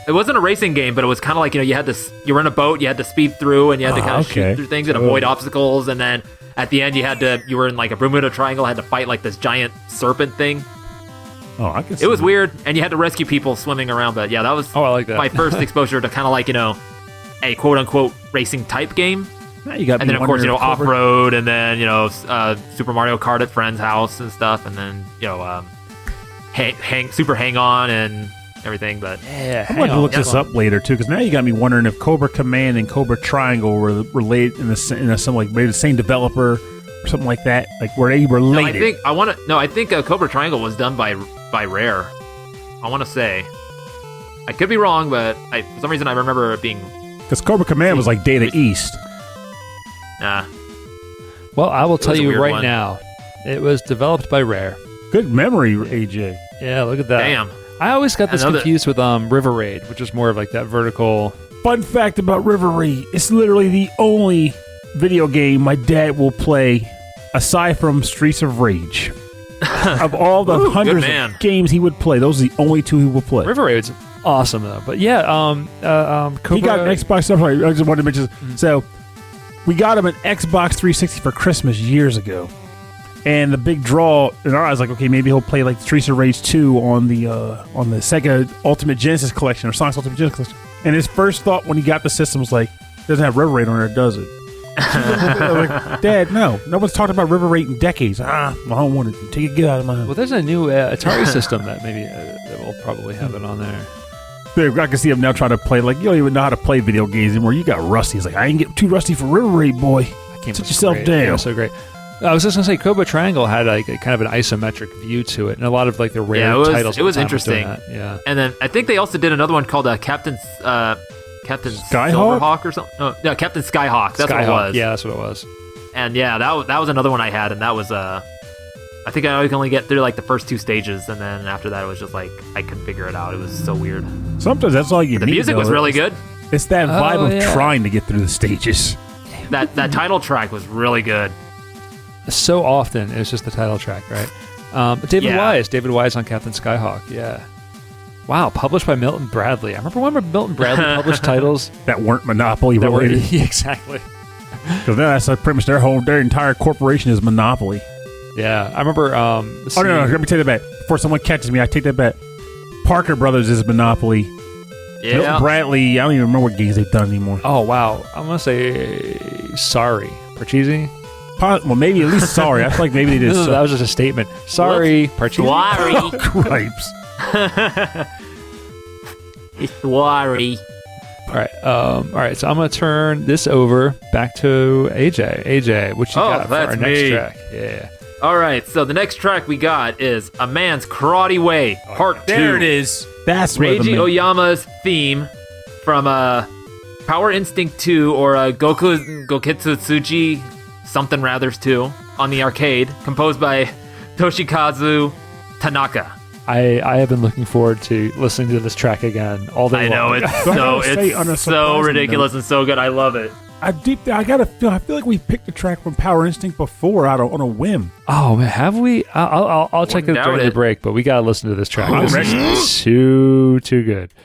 It wasn't a racing game, but it was kind of like, you were in a boat, you had to speed through, and you had to kind of shoot through things and avoid obstacles, and then at the end you were in like a Bermuda Triangle, had to fight like this giant serpent thing. Oh, I guess it was weird, and you had to rescue people swimming around, but yeah, that was I like that. my first exposure to kind of like, a quote-unquote racing type game. Now you got and then, of course, off-road, and then, Super Mario Kart at friend's house and stuff, and then, Super Hang-On and everything, but... Yeah, I'm going to look this up later, too, because now you got me wondering if Cobra Command and Cobra Triangle were related in some like maybe the same developer or something like that, like were they related? I think Cobra Triangle was done by Rare. I want to say. I could be wrong, but for some reason I remember it being... Because Cobra Command was like Data East. Nah. Well, I will tell you right now, it was developed by Rare. Good memory, AJ. Yeah, look at that. Damn. I always got this confused with River Raid, which is more of like that vertical... Fun fact about River Raid, it's literally the only video game my dad will play aside from Streets of Rage. Of all the hundreds of games he would play, those are the only two he will play. River Raid's awesome, though. But yeah, Cobra... He got an Xbox stuff. I just wanted to mention... So, we got him an Xbox 360 for Christmas years ago. And the big draw in our eyes, like, okay, maybe he'll play like Streets of Rage 2 on the Sega Ultimate Genesis Collection or Sonic's Ultimate Genesis Collection. And his first thought when he got the system was like, doesn't have River Raid on there, does it? Like, Dad, no one's talked about River Raid in decades. I don't want it. Take it, get out of my house. Well, there's a new Atari system that maybe that will probably have it on there. Dude, I can see him now trying to play like you don't even know how to play video games anymore. You got rusty. He's like, I ain't get too rusty for River Raid, boy. Sit yourself down. Yeah, so great. I was just gonna say, Cobra Triangle had like a kind of an isometric view to it, and a lot of like the rare titles. It was interesting. Yeah, and then I think they also did another one called Captain Silverhawk or something. No, Captain Skyhawk. That's what it was. Yeah, that's what it was. And yeah, that was another one I had, and that was I think I could only get through like the first 2 stages, and then after that it was just like I couldn't figure it out. It was so weird. Sometimes that's all you need. The music was really good. It's that vibe of trying to get through the stages. That title track was really good. So often it's just the title track, right? David Wise on Captain Skyhawk. Yeah. Wow, published by Milton Bradley. I remember when Milton Bradley published titles that weren't Monopoly related. Exactly. Because that's pretty much their entire corporation is Monopoly. Yeah, I remember. No, let me take that back. Before someone catches me, I take that back. Parker Brothers is Monopoly. Yeah. Milton Bradley, I don't even remember what games they've done anymore. Oh, wow. I'm going to say sorry. Parcheesi? Well, maybe at least sorry. I feel like maybe they did. That was just a statement. Sorry, Parcheesi. Sorry. Oh, gripes. Sorry. All right. So I'm going to turn this over back to AJ. AJ, what you got for our next track? Yeah. All right. So the next track we got is A Man's Karate Way, Part 2. There it is. That's Reiji Oyama's theme from Power Instinct 2 or Gouketsuji something rathers 2 on the arcade, composed by Toshikazu Tanaka. I have been looking forward to listening to this track again all day long. I know, it's so ridiculous and so good. I love it. I feel like we picked the track from Power Instinct before on a whim. Oh man, have we? I'll check it during the break, but we gotta listen to this track. I'm this ready. is too good. 「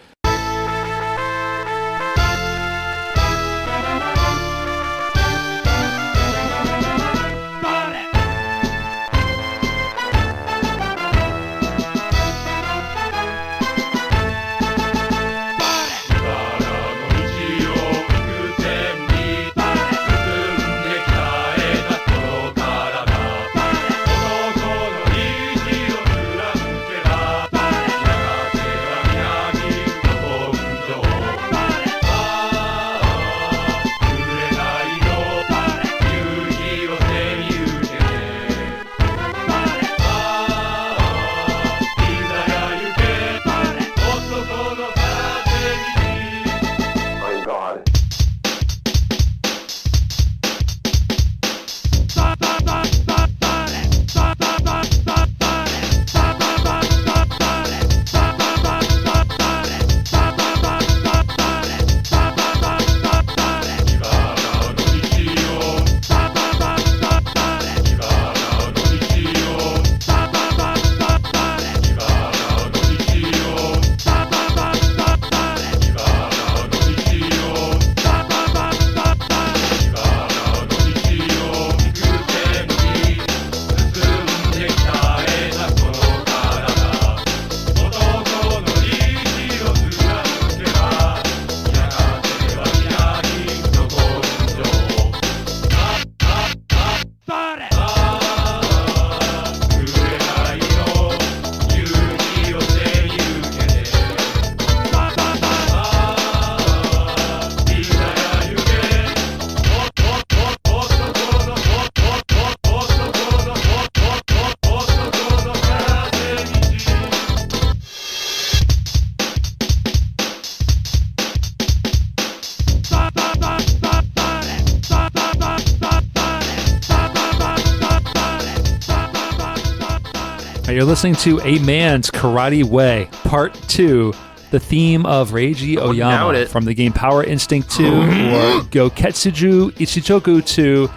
You're listening to A Man's Karate Way, Part 2, the theme of Reiji doubt Oyama it. from the game Power Instinct 2 or Gouketsuji Ichizoku 2,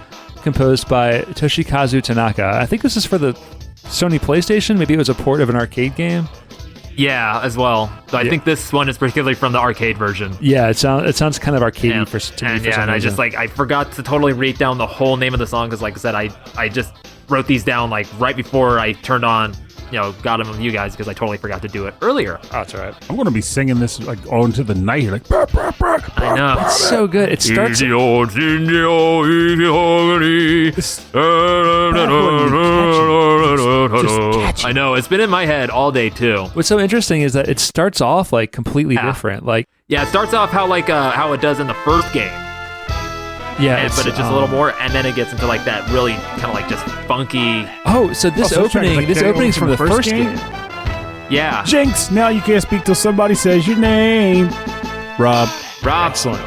composed by Toshikazu Tanaka. I think this is for the Sony PlayStation. Maybe it was a port of an arcade game. Yeah, as well. So I think this one is particularly from the arcade version. Yeah, it sounds kind of arcadey And, to me. and For some I reason. just I forgot to totally write down the whole name of the song because, like I said, I just wrote these down like right before I turned on, got them with you guys because I totally forgot to do it earlier. Oh, that's all right. I'm going to be singing this like all into the night. Like, I know. It's so good. It starts. I know. It's been in my head all day too. What's so interesting is that it starts off like completely different. Like, Yeah, it starts off how it does in the first game. yeah, But it's just a little more, and then it gets into like that really kind of like just funky. Oh, so this so it's trying to, opening, like, this carry over opening's from from the the first first game. Yeah, Jinx, now you can't speak till somebody says your name. Rob. Excellent.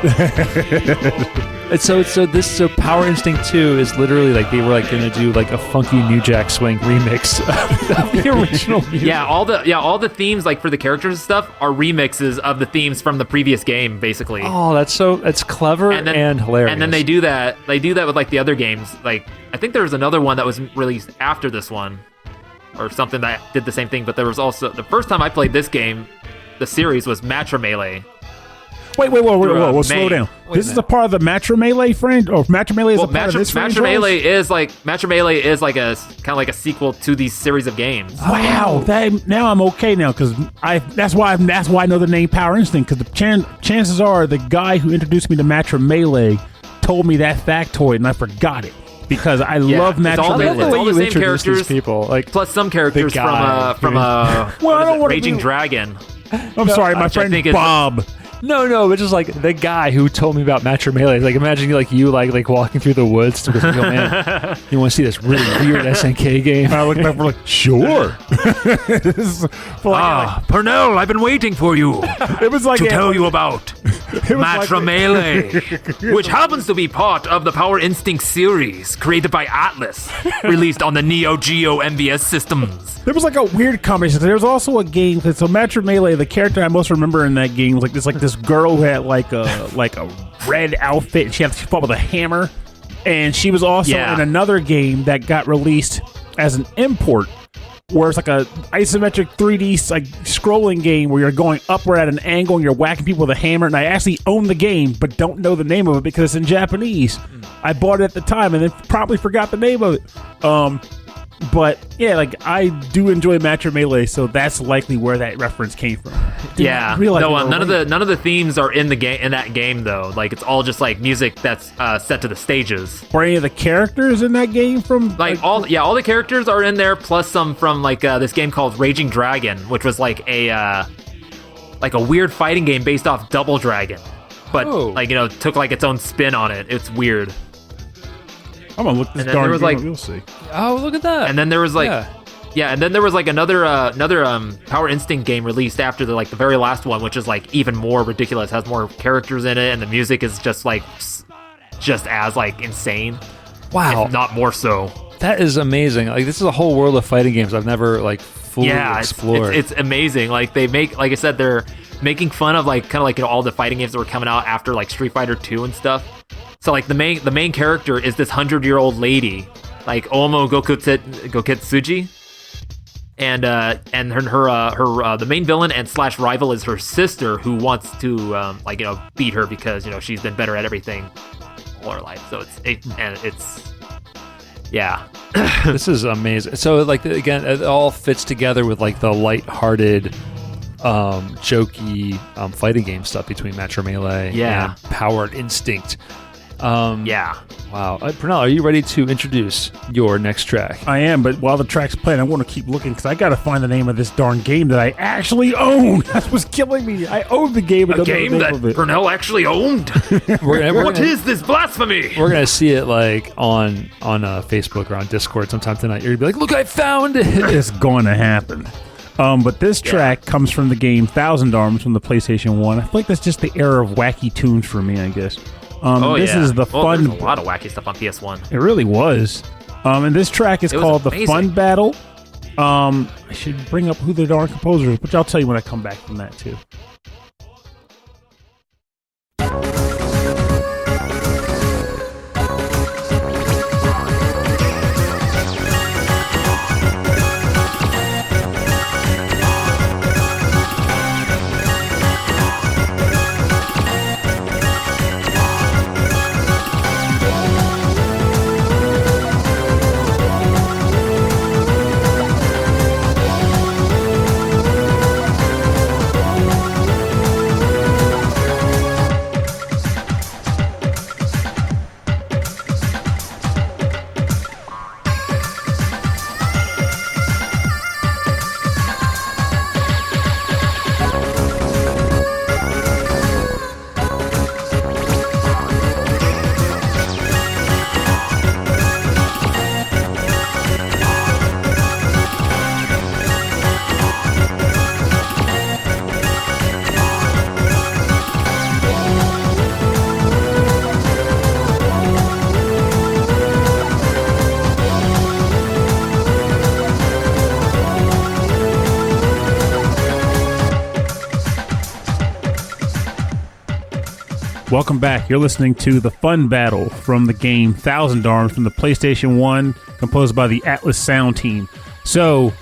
And so Power Instinct 2 is literally like they were like going to do like a funky New Jack Swing remix of the original music. yeah, all the themes like for the characters and stuff are remixes of the themes from the previous game, basically. Oh, that's clever and hilarious. And then they do that with like the other games. Like I think there was another one that was released after this one, or something that did the same thing. But there was also the first time I played this game, the series was Matcha Melee. Wait, slow down. This is a part of the Matcha Melee friend, or Matcha Melee is a part of this franchise? Matcha Melee is like a kind of like a sequel to these series of games. Wow, now I'm okay now because that's why I know the name Power Instinct because the chances are the guy who introduced me to Matcha Melee told me that factoid and I forgot it because I love Matcha Melee. It's all the same introduce these characters, people. Like, plus some characters the guy from Well, I don't wanna Raging be- Dragon. I'm sorry, my I friend think it's- Bob. no, but just like the guy who told me about Matcha Melee. Like, imagine like walking through the woods with me, man, you want to see this really weird SNK game? I looked back for like, sure. Pernell, I've been waiting for you It was like to tell you about Matcha Melee. which happens to be part of the Power Instinct series created by Atlus, released on the Neo Geo MVS systems. There was like a weird combination. There was also a game. So Matcha Melee, the character I most remember in that game was like this girl who had like a red outfit. And she fought with a hammer, and she was also in another game that got released as an import, where it's like a isometric 3D like scrolling game where you're going upward at an angle and you're whacking people with a hammer. And I actually own the game, but don't know the name of it because it's in Japanese. I bought it at the time and then probably forgot the name of it. But yeah, like I do enjoy Matcha Melee, so that's likely where that reference came from. Yeah, none of the themes are in that game though. Like it's all just like music that's set to the stages. Were any of the characters in that game from All the characters are in there, plus some from like this game called Raging Dragon, which was like a weird fighting game based off Double Dragon, but took like its own spin on it. It's weird. I'm gonna look this then darn there was, game like- up, you'll see. Oh, look at that! And then there was like Yeah. and then there was like another Power Instinct game released after the very last one, which is like even more ridiculous, has more characters in it, and the music is just as like insane. Wow, If not more so. that is amazing. Like, this is a whole world of fighting games I've never like fully explored. It's amazing. Like they make, like I said, they're making fun of like kind of like all the fighting games that were coming out after like Street Fighter 2 and stuff. So like the main character is this 100-year-old lady, like Omo Gouketsuji, and her the main villain and / rival is her sister, who wants to beat her because she's been better at everything all her life. So it's yeah. This is amazing. So like again, it all fits together with like the lighthearted, jokey fighting game stuff between Matcha Melee and Power Instinct. Yeah. Wow. Pernell, are you ready to introduce your next track? I am, but while the track's playing, I want to keep looking because I got to find the name of this darn game that I actually own. That's what's killing me. I own the game. A game that Pernell actually owned. What is this blasphemy? We're gonna see it like on Facebook or on Discord sometime tonight. You're gonna be like, "Look, I found it!" It's going to happen. But this track comes from the game Thousand Arms from the PlayStation 1. I feel like that's just the era of wacky tunes for me, I guess. This is the fun. There's a lot of wacky stuff on PS1. It really was. And this track is called the amazing. Fun Battle. I should bring up who the darn composer is, which I'll tell you when I come back from that too. Welcome back. You're listening to the fun battle from the game Thousand Arms from the PlayStation 1, composed by the Atlus sound team. So,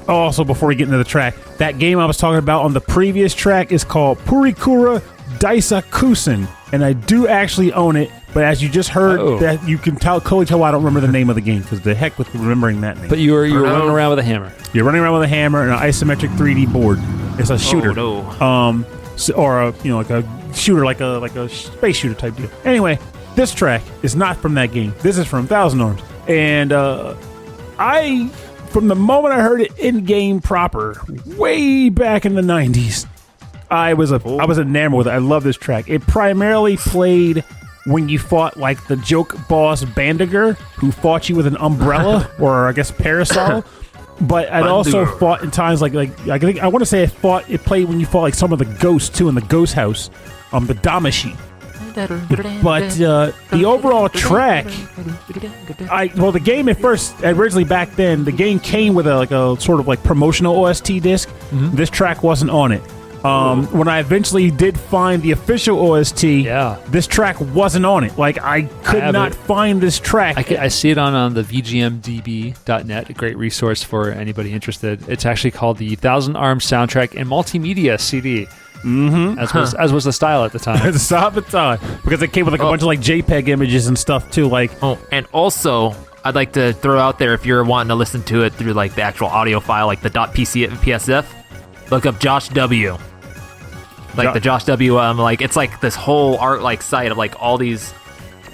also before we get into the track, that game I was talking about on the previous track is called Purikura Daisakusen, and I do actually own it, but as you just heard, that you can totally tell why I don't remember the name of the game, because the heck with remembering that name. But you were running around with a hammer. You're running around with a hammer and an isometric 3D board. It's a shooter. Oh, no. Or a, like a shooter, like a space shooter type deal. Anyway, this track is not from that game. This is from Thousand Arms, and I, from the moment I heard it in game proper, way back in the '90s, I was enamored with it. I love this track. It primarily played when you fought like the joke boss Bandiger, who fought you with an umbrella or I guess parasol. But I'd also fought in times like I want to say it played when you fought like some of the ghosts too in the ghost house, the Damashi. But the overall track, the game at first, originally back then, the game came with a sort of like promotional OST disc. Mm-hmm. This track wasn't on it. When I eventually did find the official OST, this track wasn't on it. Like, I could not find this track. I see it on the VGMDB.net, a great resource for anybody interested. It's actually called the Thousand Arms Soundtrack and Multimedia CD. Mm-hmm. As was the style at the time. The style at the time. Because it came with like a bunch of like JPEG images and stuff too. And also, I'd like to throw out there, if you're wanting to listen to it through like the actual audio file, like the .pc PSF, look up Josh W. The Josh W. It's like this whole art like site of like all these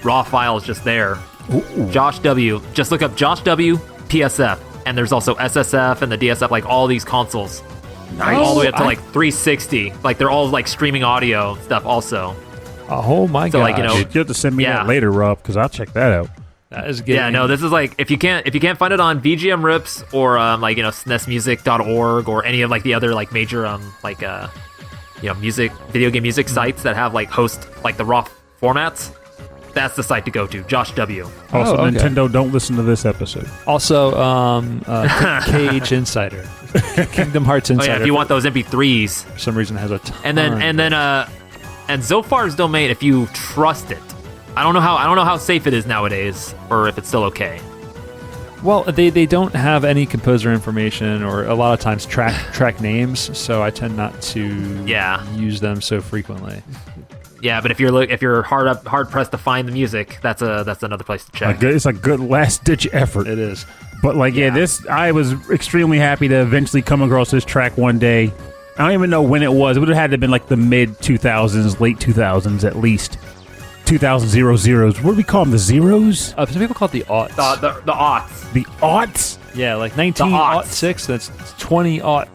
raw files just there. Ooh. Josh W. Just look up Josh W. PSF, and there's also SSF and the DSF, like all these consoles. Nice. All the way up to like 360. Like they're all like streaming audio stuff also. Oh my god! Like, you have to send me that later, Rob, because I'll check that out. That is good. Yeah, no, this is like if you can't find it on VGM Rips or SNESmusic.org or any of like the other like major video game music sites that have like host like the raw formats, that's the site to go to. Josh W. Also, Nintendo, don't listen to this episode. Also, Cage Insider, Kingdom Hearts Insider. Oh yeah, if you want those MP3s, for some reason has a ton. And Zophar's domain, if you trust it. I don't know how safe it is nowadays, or if it's still okay. Well, they don't have any composer information, or a lot of times track names, so I tend not to use them so frequently. Yeah, but if you're hard pressed to find the music, that's another place to check. It's a good last ditch effort. It is. But I was extremely happy to eventually come across this track one day. I don't even know when it was. It would have had to have been like the mid 2000s, late 2000s at least. 2000s. What do we call them? The zeros? Some people call it the aughts. The aughts. The aughts? Yeah, like 1906. That's 20-aught.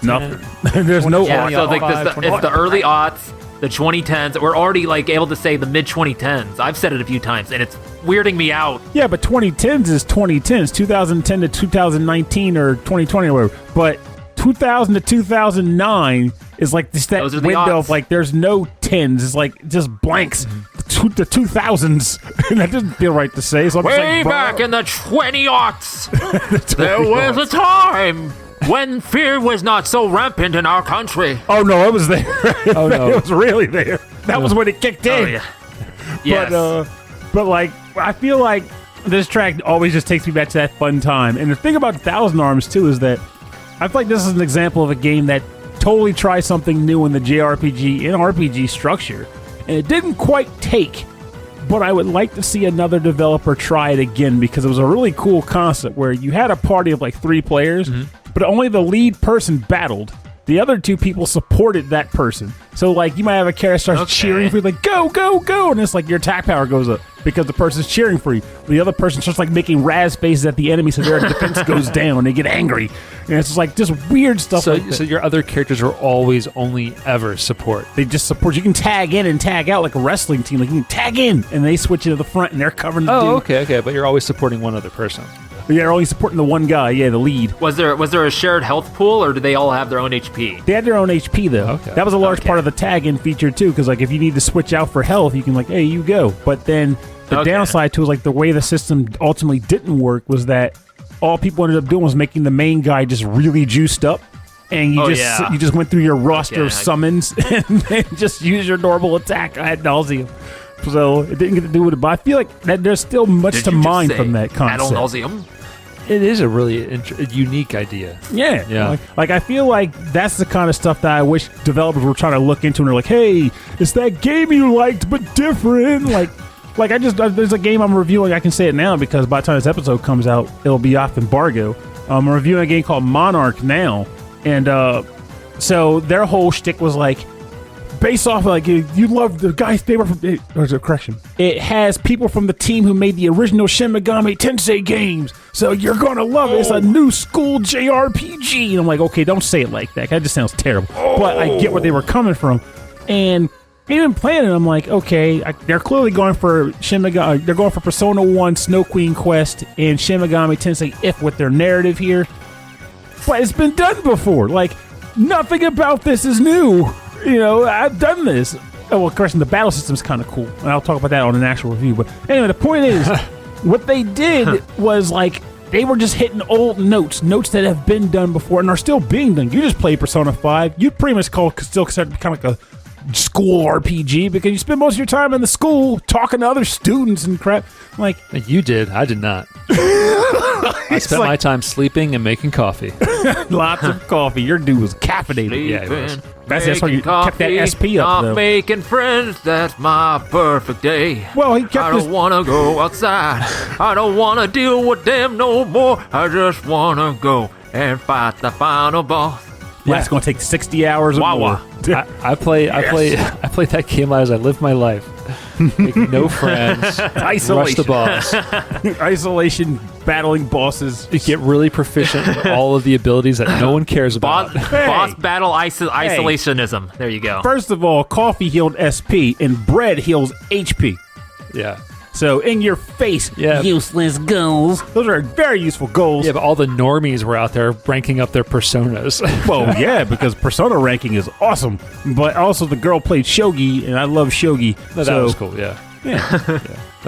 Nothing. There's no aughts. So it's the early aughts, the 2010s. We're already like able to say the mid 2010s. I've said it a few times, and it's weirding me out. Yeah, but 2010s is 2010s. 2010 to 2019 or 2020 or whatever. But 2000 to 2009 is like this that window of like there's no tens. It's like just blanks. the 2000s, and that doesn't feel right to say. So I'm just Way like, back in the 20-aughts, there was a time when fear was not so rampant in our country. oh no, it was there. Oh, no. It was really there. That was when it kicked in. Oh, yeah. Yes. But like, I feel like this track always just takes me back to that fun time. And the thing about Thousand Arms too is that I feel like this is an example of a game that totally tries something new in the JRPG and RPG structure, and it didn't quite take. But I would like to see another developer try it again, because it was a really cool concept where you had a party of like 3 players, but only the lead person battled. The other 2 people supported that person. So, like, you might have a character starts cheering for you, like, go, go, go, and it's like your attack power goes up because the person's cheering for you. The other person starts, like, making Raz faces at the enemy so their defense goes down. They get angry. And it's just, like, just weird stuff like that. So your other characters are always only ever support. They just support. You can tag in and tag out like a wrestling team. Like, you can tag in, and they switch into the front, and they're covering the dude. Okay, but you're always supporting one other person. Yeah, they're only supporting the one guy, the lead. Was there a shared health pool, or did they all have their own HP? They had their own HP, though. Okay. That was a large part of the tag-in feature, too, because, like, if you need to switch out for health, you can, like, hey, you go. But then the downside, too, is, like, the way the system ultimately didn't work was that all people ended up doing was making the main guy just really juiced up, and you just went through your roster of summons and then just use your normal attack ad nauseum. So it didn't get to do with it, but I feel like that there's still much to mine from that concept. Ad nauseum? It is a really unique idea. Yeah. Like I feel like that's the kind of stuff that I wish developers were trying to look into, and they're like, hey, it's that game you liked but different. Like there's a game I'm reviewing. I can say it now because by the time this episode comes out, it'll be off embargo. I'm reviewing a game called Monarch now, and so their whole shtick was like, based off of, like, you love the guys, they were from, there's a correction. It has people from the team who made the original Shin Megami Tensei games, so you're gonna love it. It's a new school JRPG. And I'm like, okay, don't say it like that. That just sounds terrible. But I get where they were coming from. And even playing it, I'm like, okay, they're clearly going for Shin Megami. They're going for Persona 1, Snow Queen Quest, and Shin Megami Tensei If with their narrative here. But it's been done before. Like, nothing about this is new. You know, I've done this. Oh, well, of course, the battle system's kind of cool. And I'll talk about that on an actual review. But anyway, the point is, what they did was, like, they were just hitting old notes that have been done before and are still being done. You just play Persona 5. You'd pretty much still consider it kind of like a school RPG because you spend most of your time in the school talking to other students and crap. Like, you did. I did not. I spent my time sleeping and making coffee. Lots of coffee. Your dude was caffeinated. Yeah, he was. That's why you kept that SP up, though. Making friends, that's my perfect day. Well, he kept I don't want to go outside. I don't want to deal with them no more. I just want to go and fight the final boss. Yeah, it's going to take 60 hours or more. I play that game as I live my life. Make no friends. Isolation. Rush the boss. Isolation, battling bosses. You get really proficient with all of the abilities that no one cares about. Boss battle isolationism. There you go. First of all, coffee healed SP and bread heals HP. Yeah. So, in your face, Yeah. useless goals. Those are very useful goals. Yeah, but all the normies were out there ranking up their personas. Well, yeah, because Persona ranking is awesome. But also, the girl played Shogi, and I love Shogi. No, that was cool, yeah.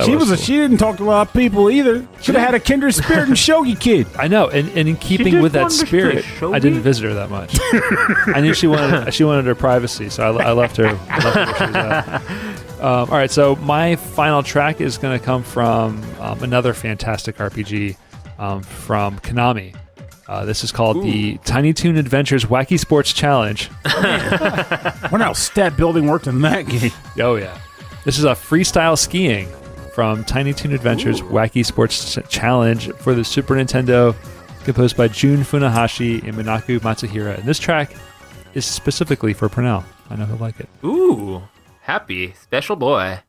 She didn't talk to a lot of people either. Should have had a kindred spirit in Shogi Kid. I know, and in keeping with that spirit, I didn't visit her that much. I knew she wanted her privacy, so I left her where she was at. All right, so my final track is going to come from another fantastic RPG from Konami. This is called the Tiny Toon Adventures Wacky Sports Challenge. Wonder how stat building worked in that game. Oh, yeah. This is a freestyle skiing from Tiny Toon Adventures Wacky Sports Challenge for the Super Nintendo, composed by Jun Funahashi and Minako Matsuhira. And this track is specifically for Pernell. I know he'll like it. Ooh, happy special boy.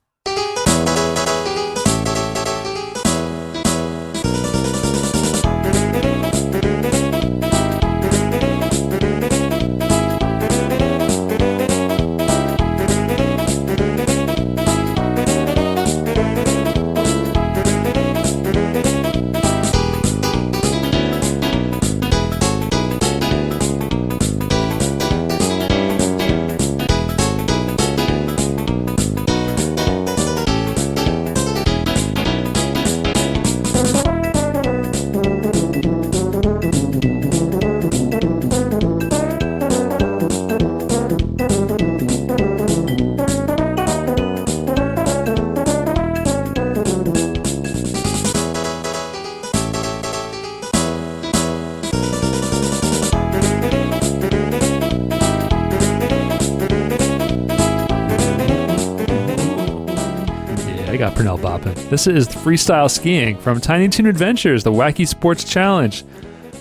got Purnell bopping. This is Freestyle Skiing from Tiny Toon Adventures, the Wacky Sports Challenge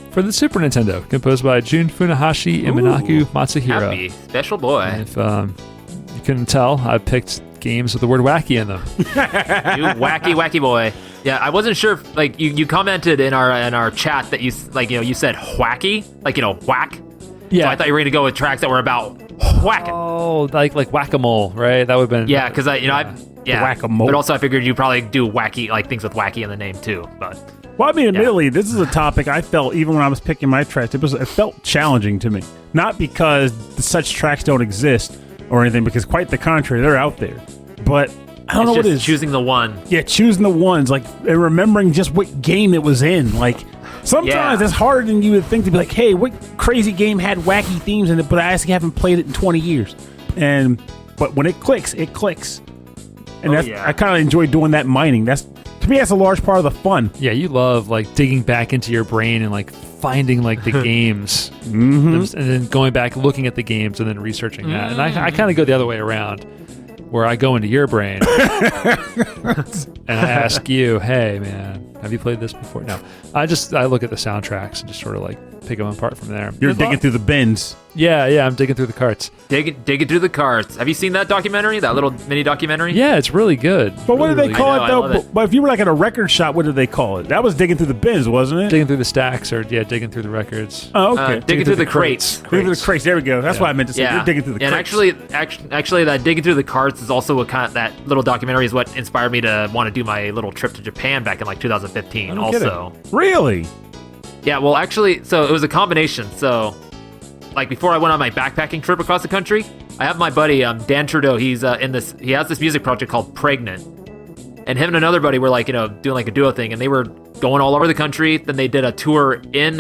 for the Super Nintendo, composed by Jun Funahashi and Minako Matsuhira. Happy special boy. And if you couldn't tell, I picked games with the word wacky in them. You wacky boy. Yeah, I wasn't sure if, like, you commented in our chat that you, like, you know, you said whacky, like, you know, whack. Yeah. So I thought you were going to go with tracks that were about whacking. Oh, like whack-a-mole, right? That would have been... Yeah, because Whack-a-mole. But also I figured you probably do wacky, like things with wacky in the name too. But Well, I mean, admittedly, this is a topic I felt, even when I was picking my tracks, it felt challenging to me. Not because such tracks don't exist or anything, because quite the contrary, they're out there. But I don't know what it is. Choosing the one. Yeah, choosing the ones, like, and remembering just what game it was in. Like, sometimes it's harder than you would think to be like, hey, what crazy game had wacky themes in it, but I actually haven't played it in 20 years. But when it clicks, it clicks. And I kind of enjoy doing that mining. To me, that's a large part of the fun. Yeah, you love, like, digging back into your brain and, like, finding, like, the games. And then going back, looking at the games, and then researching that. And I kind of go the other way around, where I go into your brain and I ask you, hey, man, have you played this before? No. I look at the soundtracks and just sort of, like, pick them apart from there. You're digging through the bins. Yeah, I'm digging through the carts. Digging through the carts. Have you seen that documentary? That little mini documentary? Yeah, it's really good. But what do they call I it, though? love it. But if you were, like, at a record shop, what did they call it? That was digging through the bins, wasn't it? Digging through the stacks, or digging through the records. Oh, okay. Digging through the crates. Digging through the crates. There we go. That's what I meant to say. You're digging through the crates. And actually, that digging through the carts is also that little documentary is what inspired me to want to do my little trip to Japan back in like 2015. Also, really? Yeah. Well, actually, so it was a combination. So, like before I went on my backpacking trip across the country, I have my buddy Dan Trudeau. He's he has this music project called Pregnant, and him and another buddy were like doing like a duo thing, and they were going all over the country. Then they did a tour in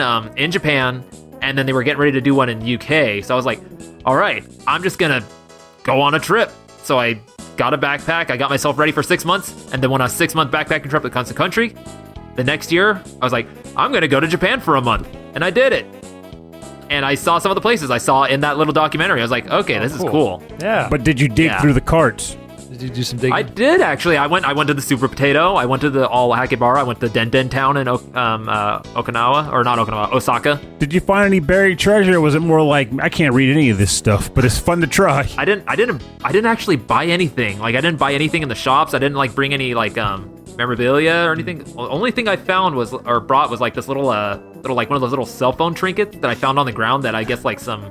Japan, and then they were getting ready to do one in UK. So I was like, all right, I'm just gonna go on a trip. So I got a backpack. I got myself ready for 6 months, and then went on a 6-month backpacking trip across the country. The next year, I was like, I'm gonna go to Japan for a month, and I did it. And I saw some of the places I saw in that little documentary. I was like, okay, this is cool. Yeah. But did you dig through the carts? Did you do some digging? I did actually. I went to the Super Potato. I went to the All Hakebara. I went to Den Town in Okinawa, or not Okinawa, Osaka. Did you find any buried treasure? Or was it more like, I can't read any of this stuff, but it's fun to try? I didn't actually buy anything. Like I didn't buy anything in the shops. I didn't like bring any like memorabilia or anything. The only thing I found was like this little like one of those little cell phone trinkets that I found on the ground that I guess like some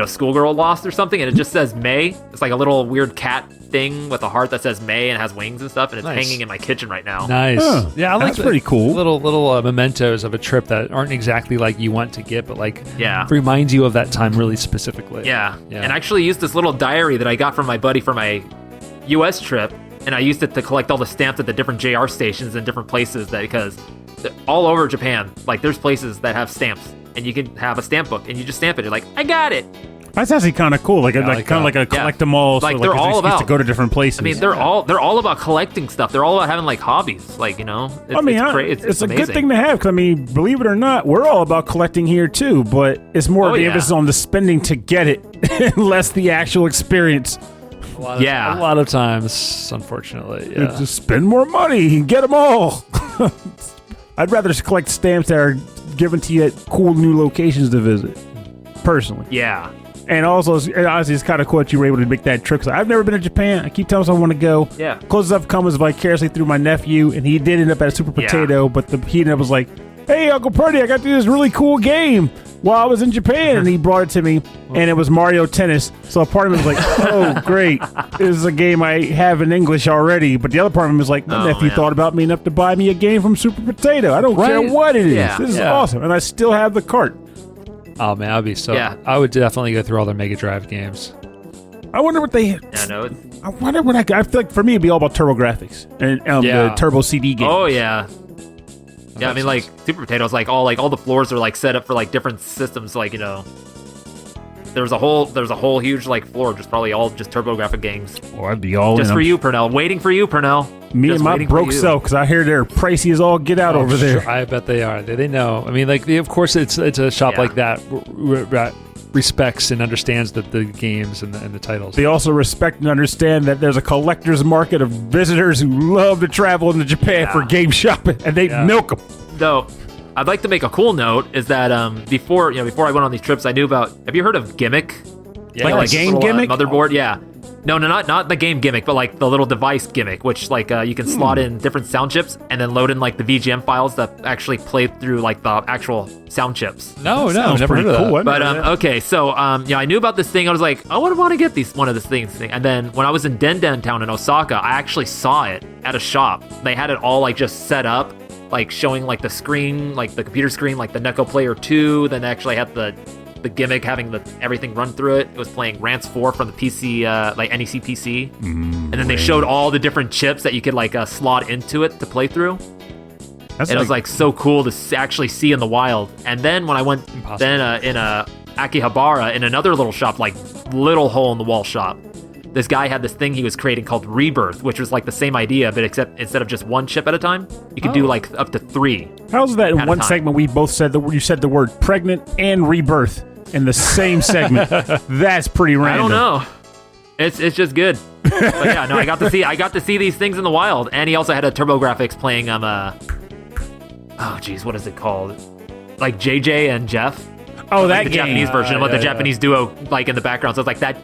schoolgirl lost or something, and it just says May. It's like a little weird cat thing with a heart that says May and has wings and stuff, and it's hanging in my kitchen right now. Nice. Huh. Yeah, I like that's pretty cool. Little mementos of a trip that aren't exactly like you want to get, but like Yeah. reminds you of that time really specifically. Yeah. And I actually used this little diary that I got from my buddy for my US trip, and I used it to collect all the stamps at the different JR stations and different places because all over Japan, like there's places that have stamps, and you can have a stamp book and you just stamp it. You're like, I got it. That's actually kind of cool. Like kind of like a collect them all. Like so they're like all an excuse about to go to different places. I mean, they're all about collecting stuff. They're all about having like hobbies. Like it's a amazing. good thing to have. Because I mean, believe it or not, we're all about collecting here too. But it's more of the emphasis on the spending to get it, and less the actual experience. A lot of times, unfortunately. Yeah. Just spend more money and get them all. I'd rather just collect stamps that are given to you at cool new locations to visit, personally. Yeah. And also, honestly, it's kind of cool that you were able to make that trip. Because I've never been to Japan. I keep telling myself I want to go. Yeah. Closest I've come was vicariously through my nephew, and he did end up at a Super Potato, but he ended up was like, hey, Uncle Purdy, I got to do this really cool game while I was in Japan. And he brought it to me, and it was Mario Tennis. So a part of me was like, oh, great. This is a game I have in English already. But the other part of me was like, my nephew thought about me enough to buy me a game from Super Potato. I don't care what it is. Yeah. This is awesome. And I still have the cart. Oh man, I'd be so. Yeah. I would definitely go through all their Mega Drive games. I wonder what they. Yeah, no. I wonder what I feel like for me it'd be all about Turbo Graphics and the Turbo CD game. Oh yeah. Yeah, I mean like Super Potatoes, like all the floors are like set up for like different systems, like there's a whole huge like floor, just probably all just TurboGrafx games. Oh, I'd be all just in. for you, Purnell. Waiting for you, Purnell. Me just and my broke self, because I hear they're pricey as all get out over there. Sure, I bet they are. They know. I mean, like, of course, it's a shop like that respects and understands the games and the titles. They also respect and understand that there's a collector's market of visitors who love to travel into Japan for game shopping, and they milk them. Though, I'd like to make a cool note is that before I went on these trips, I knew about. Have you heard of Gimmick? Yeah, like a game gimmick? Motherboard, yeah. No, not the game gimmick, but like the little device gimmick, which like you can slot in different sound chips and then load in like the VGM files that actually play through like the actual sound chips. No, Sounds never heard pretty of cool. that. But okay, so I knew about this thing. I was like, I would want to get one of these things. And then when I was in Denden Town in Osaka, I actually saw it at a shop. They had it all like just set up, like showing like the screen, like the computer screen, like the Neko Player 2. Then they actually had the gimmick having everything run through it. It was playing Rance 4 from the PC, like NEC PC. And then they showed all the different chips that you could like slot into it to play through. It was like so cool to actually see in the wild. And then when I went in Akihabara in another little shop, like little hole in the wall shop, this guy had this thing he was creating called Rebirth, which was like the same idea, but except instead of just one chip at a time, you could do like up to 3. How's that in one segment we both said you said the word pregnant and rebirth in the same segment? That's pretty random. I don't know. It's just good. But yeah, no, I got to see these things in the wild. And he also had a TurboGrafx playing oh geez, what is it called? Like JJ and Jeff. Oh, that the game. Japanese version, with the Japanese duo like in the background. So it's like that.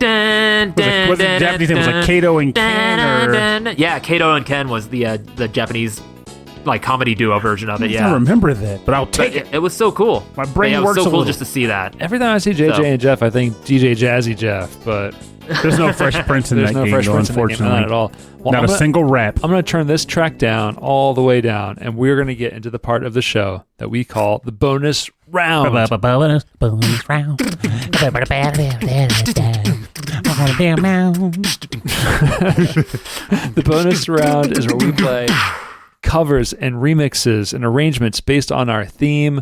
Was the Japanese name was like Kato and Ken? Yeah, Kato and Ken was the Japanese like comedy duo version of it. I Yeah, don't remember that, but I'll take it. It was so cool. My brain it works was so a cool little. just to see that. Every time I see JJ and Jeff, I think DJ Jazzy Jeff, but There's no Fresh Prince in there's that no game, Fresh though, Prince in that game, unfortunately. not at all. Well, Not a single rap. I'm going to turn this track down all the way down, and we're going to get into the part of the show that we call the bonus round. Bonus round. The bonus round is where we play covers and remixes and arrangements based on our theme,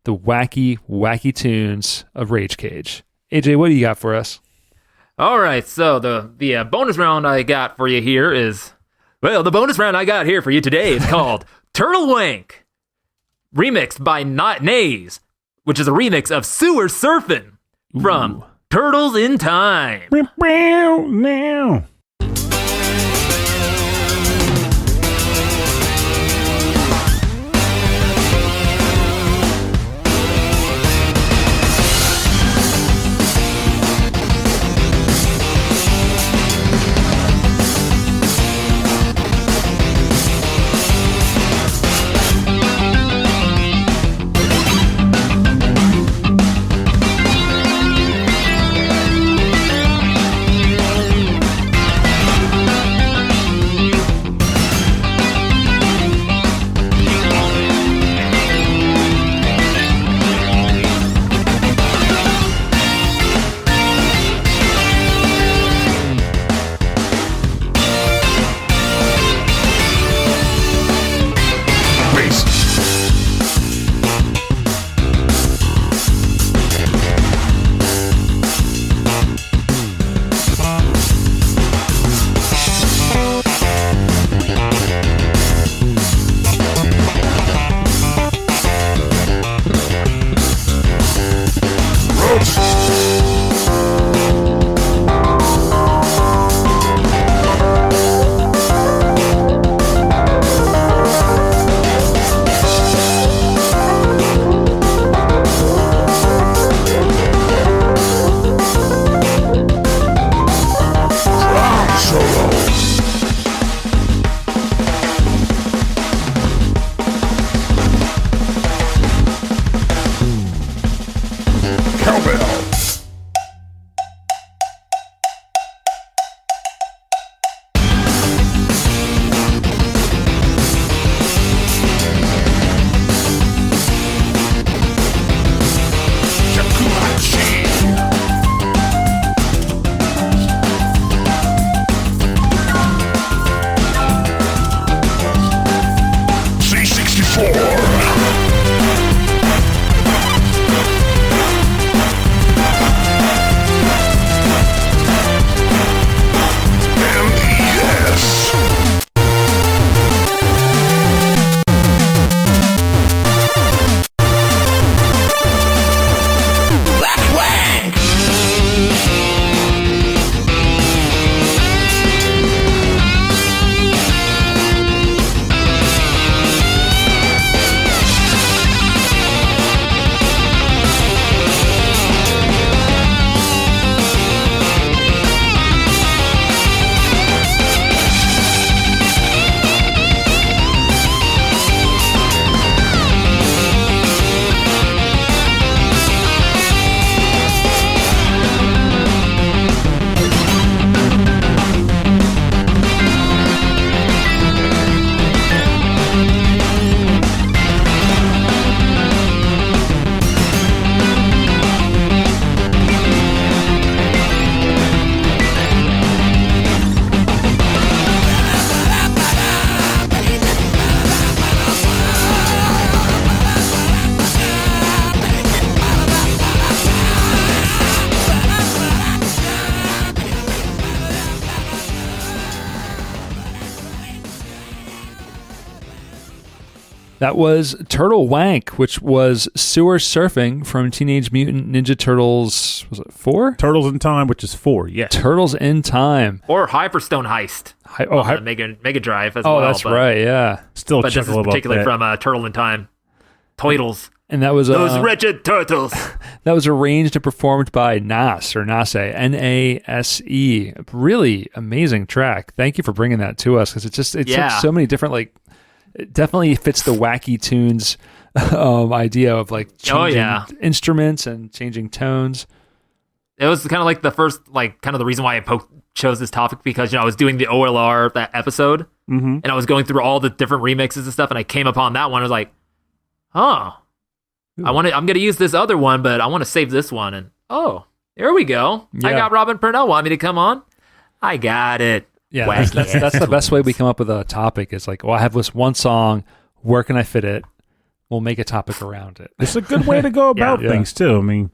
the wacky tunes of Rayjkayj. AJ, what do you got for us? All right, so the bonus round I got for you here is, well, the bonus round I got here for you today is called Turtle Wank, remixed by Not Nays, which is a remix of Sewer Surfin' from Turtles in Time. Now. That was Turtle Wank, which was sewer surfing from Teenage Mutant Ninja Turtles. Was it 4? Turtles in Time, which is 4. Yes. Turtles in Time. Or Hyperstone Heist. Mega Drive as well. Oh, that's right. Yeah. Still, but this is particularly from Turtle in Time. Turtles. And that was those wretched turtles. That was arranged and performed by Nase Nase. Really amazing track. Thank you for bringing that to us because it took so many different it definitely fits the Wacky Tunes idea of like changing instruments and changing tones. It was kind of like the first kind of the reason why I chose this topic because I was doing the OLR that episode and I was going through all the different remixes and stuff and I came upon that one. I was like, huh. I'm gonna use this other one, but I want to save this one. And there we go. Yeah. I got Robin Purnell want me to come on. I got it. Yeah, that's the best way we come up with a topic. Is like, I have this one song. Where can I fit it? We'll make a topic around it. It's a good way to go about things too. I mean,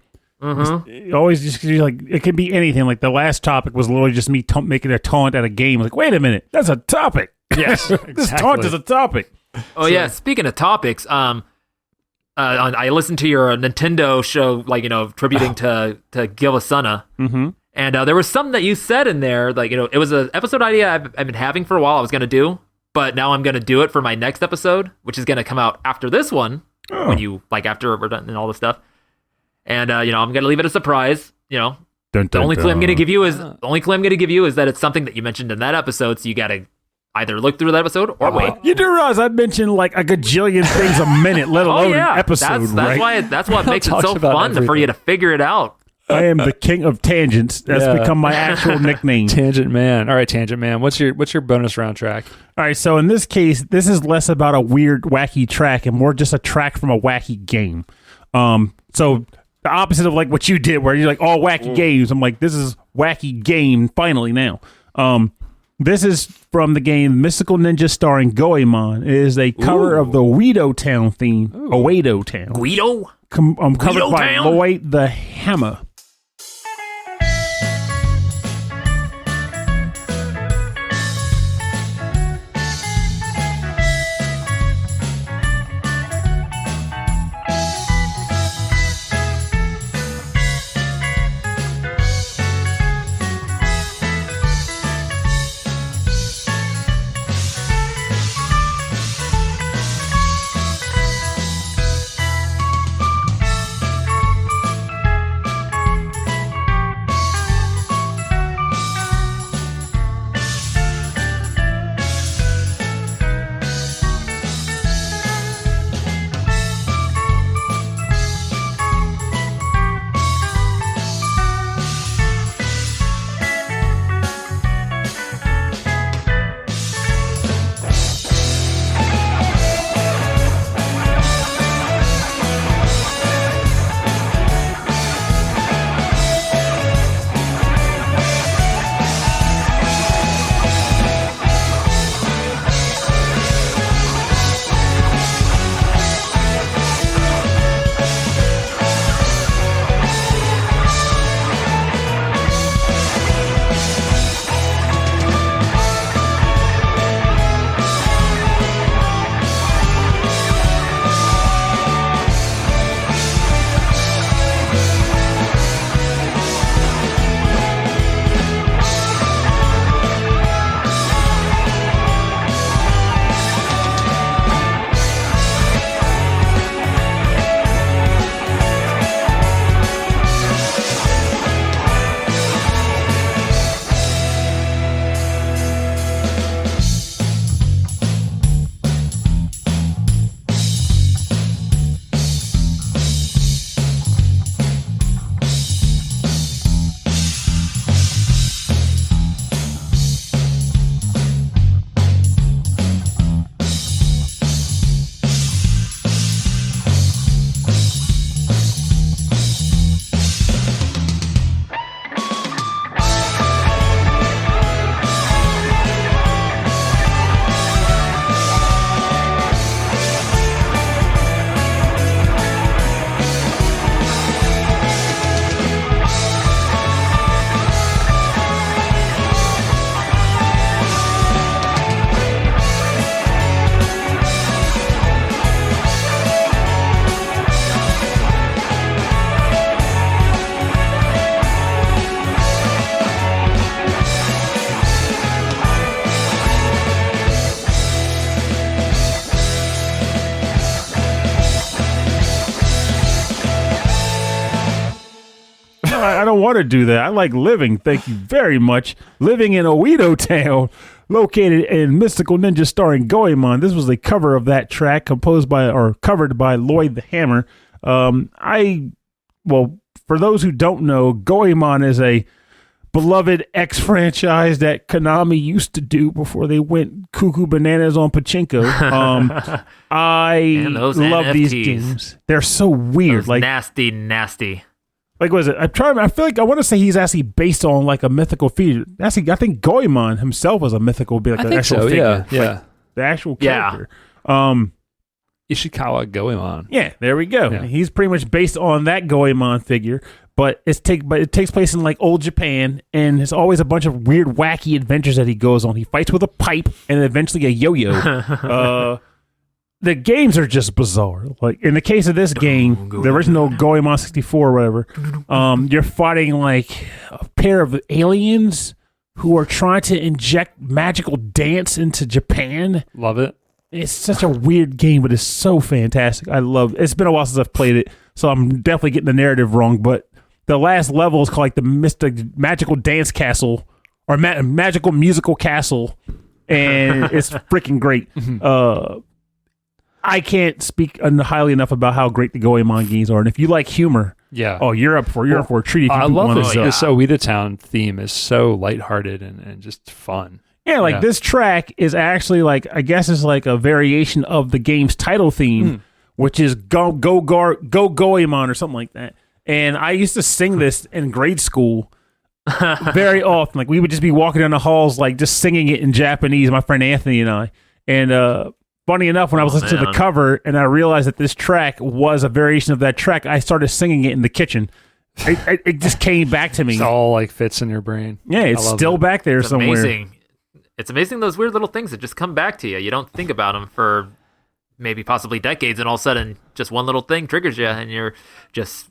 always just it can be anything. Like the last topic was literally just me making a taunt at a game. Like, wait a minute, that's a topic. Yes, exactly. This taunt is a topic. Yeah. Speaking of topics, I listened to your Nintendo show, tributing to Gil Asuna. Mm-hmm. And there was something that you said in there, it was an episode idea I've been having for a while I was going to do, but now I'm going to do it for my next episode, which is going to come out after this one, when after we're done and all this stuff. And, I'm going to leave it a surprise, The only clue I'm going to give you is that it's something that you mentioned in that episode, so you got to either look through that episode or wait. You do realize I mentioned like a gajillion things a minute, let alone an episode, right? That's what makes it so fun for you to figure it out. I am the king of tangents. That's become my actual nickname. Tangent Man. All right, Tangent Man. What's your bonus round track? All right, so in this case, this is less about a weird, wacky track and more just a track from a wacky game. So the opposite of like what you did, where you're like all wacky games. I'm like, this is wacky game finally now. This is from the game Mystical Ninja starring Goemon. It is a cover of the Weedo Town theme. Oedo Town. Guido? Covered Guido by Town? Lloyd the Hammer. I don't want to do that. I like living. Thank you very much. Living in Oedo Town, located in Mystical Ninja starring Goemon. This was a cover of that track covered by Lloyd the Hammer. For those who don't know, Goemon is a beloved X franchise that Konami used to do before they went cuckoo bananas on pachinko. I love NFTs. these games. They're so weird. Those like nasty. Like, was it? I feel like I want to say he's actually based on like a mythical figure. Actually, I think Goemon himself was a mythical, like an actual figure. Yeah. Like, the actual character. Ishikawa Goemon. Yeah, there we go. Yeah. He's pretty much based on that Goemon figure, but it takes place in like old Japan, and it's always a bunch of weird, wacky adventures that he goes on. He fights with a pipe and eventually a yo-yo. The games are just bizarre. Like in the case of this game, the original Goemon 64 or whatever, you're fighting like a pair of aliens who are trying to inject magical dance into Japan. Love it. It's such a weird game, but it's so fantastic. I love it. It's been a while since I've played it, so I'm definitely getting the narrative wrong, but the last level is called like the Magical Dance Castle or Magical Musical Castle, and it's freaking great. I can't speak highly enough about how great the Goemon games are, and if you like humor, you're up for a treat. I love this. This Oedo Town theme is so lighthearted and just fun. Yeah, this track is actually like, I guess it's like a variation of the game's title theme, which is Go Goemon or something like that. And I used to sing this in grade school very often. Like we would just be walking down the halls, like just singing it in Japanese, my friend Anthony and I. And funny enough, when I was listening to the cover and I realized that this track was a variation of that track, I started singing it in the kitchen. It just came back to me. It all like fits in your brain. Yeah, it's still back there somewhere. Amazing. It's amazing those weird little things that just come back to you. You don't think about them for maybe possibly decades, and all of a sudden, just one little thing triggers you, and you're just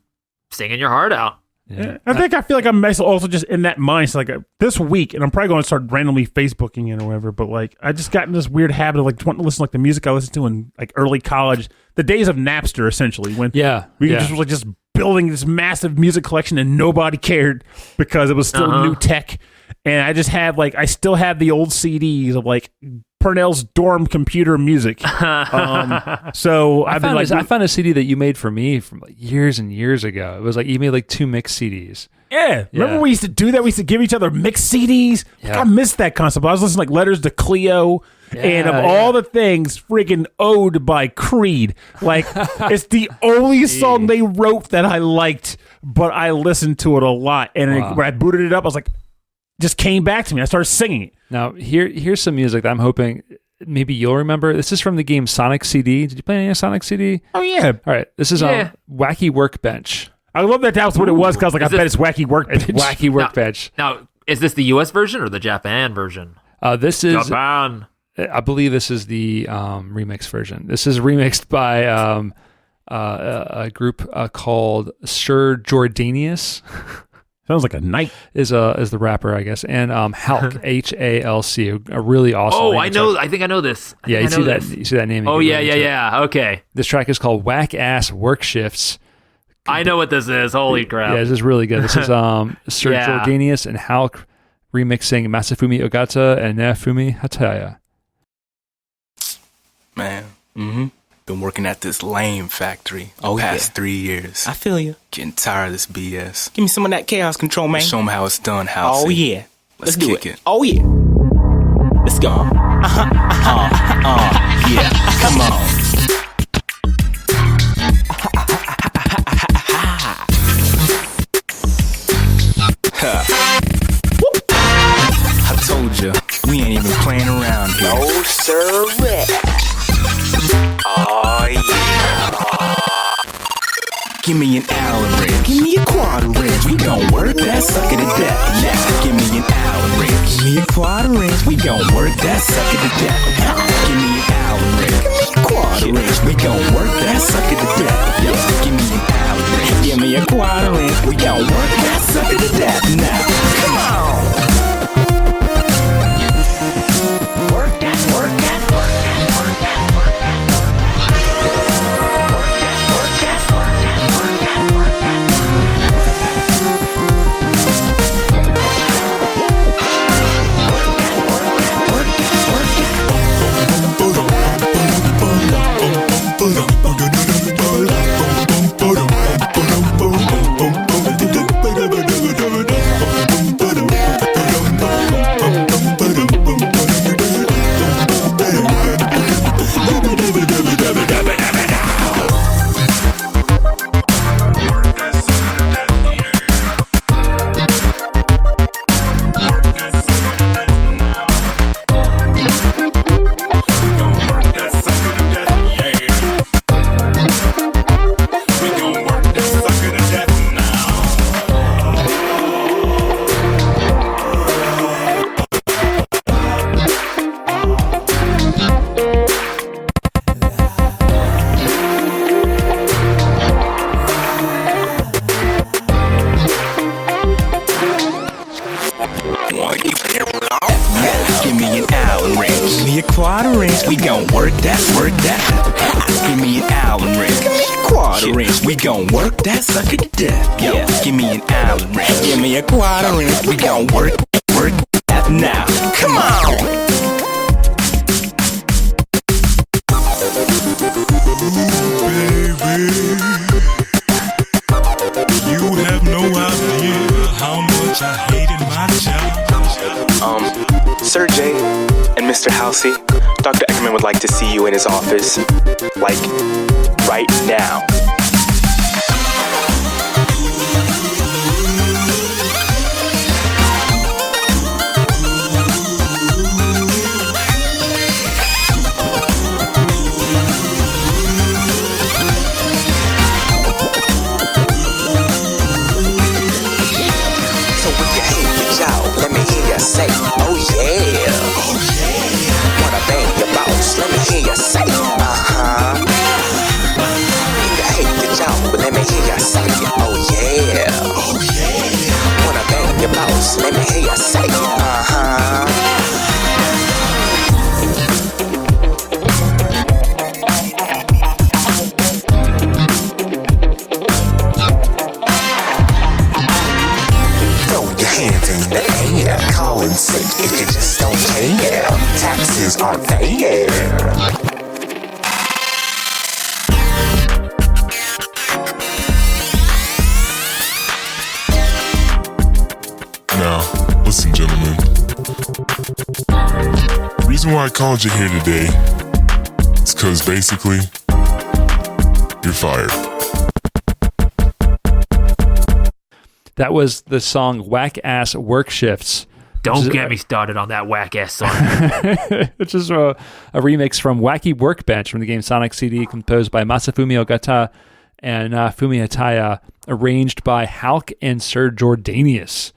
singing your heart out. Yeah. I feel like I'm also just in that mindset. Like this week, and I'm probably going to start randomly Facebooking it or whatever. But like, I just got in this weird habit of like wanting to listen to like the music I listened to in like early college, the days of Napster, essentially, when we just were like just building this massive music collection, and nobody cared because it was still new tech. And I just have I still have the old CDs of like Purnell's dorm computer music. So I found a CD that you made for me from like years and years ago. It was like you made like 2 mixed CDs. Yeah. Remember we used to do that? We used to give each other mixed CDs. Yeah. I missed that concept. I was listening to like Letters to Cleo and of all the things, friggin' Ode by Creed. Like it's the only song they wrote that I liked, but I listened to it a lot. And when I booted it up, I was like, just came back to me. I started singing it. Now, here's some music that I'm hoping maybe you'll remember. This is from the game Sonic CD. Did you play any Sonic CD? Oh, yeah. All right. This is Wacky Workbench. I love that was what it was, because I bet it's Wacky Workbench. Wacky Workbench. Now, is this the U.S. version or the Japan version? This is... Japan. I believe this is the remix version. This is remixed by a group called Sir Jordanius. Sounds like a knight. Is the rapper, I guess, and Halk Halc, a really awesome. Oh, I know. I think I know this. You see that name. Oh yeah. Okay. This track is called Whack Ass Work Shifts. I know what this is. Holy crap! Yeah, this is really good. This is Sir Jordanius and Halk remixing Masafumi Ogata and Nafumi Hataya. Man, been working at this lame factory the past 3 years. I feel you. Getting tired of this BS. Give me some of that chaos control, man. Show them how it's done, House. Oh, yeah. Let's do kick it. Oh, yeah. Let's go. Yeah, come on. I told you, we ain't even playing around here. No, sir. Oh, yeah. Give me an hour ridge. Give me a quarter ridge. We gon' work that sucker to death. Now, give me an hour ridge. Give me a quarter ridge. We gon' work that sucker to death. Give me an hour ridge. Give me a quarter ridge. We gon' work that sucker to death. Yo, give me an hour ridge. Give me a quarter ridge. We gon' work that sucker to death. Now, come on. Work that, work that, work that, work that, work that. Work that, work that, work that, work that, work that. an Allen wrench. Give me a quarter wrench. We gon' work that, work that. Give me an Allen wrench. Give me a quarter wrench. We gon' work that sucker to death. Yo, give me an Allen wrench. Give me a quarter wrench. We gon' work that now. Come on. Baby, you have no idea how much I hated my job. Sir J and Mr. Halsey, Dr. Eckerman would like to see you in his office, like, right now. Say, oh yeah, wanna bang your boss, let me hear you say, you hate the job, but let me hear you say, oh yeah, wanna bang your boss, let me hear you say, throw your hands in the air, call and sick if you just don't care. Taxes aren't fair. Now, listen, gentlemen. The reason why I called you here today is because basically, you're fired. That was the song Whack Ass Work Shifts. Don't get me started on that whack ass song. Which is a remix from Wacky Workbench from the game Sonic CD, composed by Masafumi Ogata and Fumi Hataya, arranged by Halk and Sir Jordanius.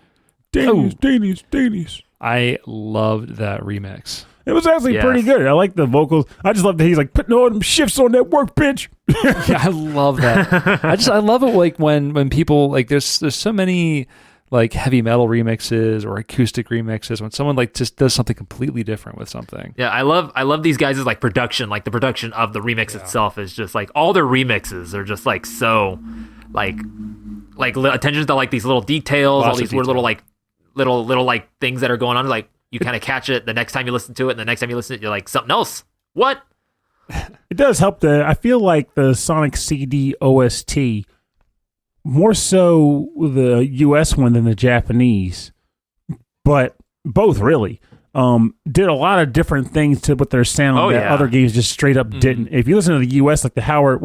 Danius. I loved that remix. It was actually pretty good. I like the vocals. I just love that he's like putting all them shifts on that workbench. Yeah, I love that. I love it like when people like there's so many like heavy metal remixes or acoustic remixes when someone like just does something completely different with something. Yeah, I love these guys' like production. Like the production of the remix itself is just like all their remixes are just like so like attention to like these little details, all these weird little like little like things that are going on. Like you kind of catch it the next time you listen to it, and the next time you listen to it, you're like something else. What? It does help. I feel like the Sonic CD OST, more so the US one than the Japanese, but both really did a lot of different things to with their sound that other games just straight up didn't. If you listen to the US, like the Howard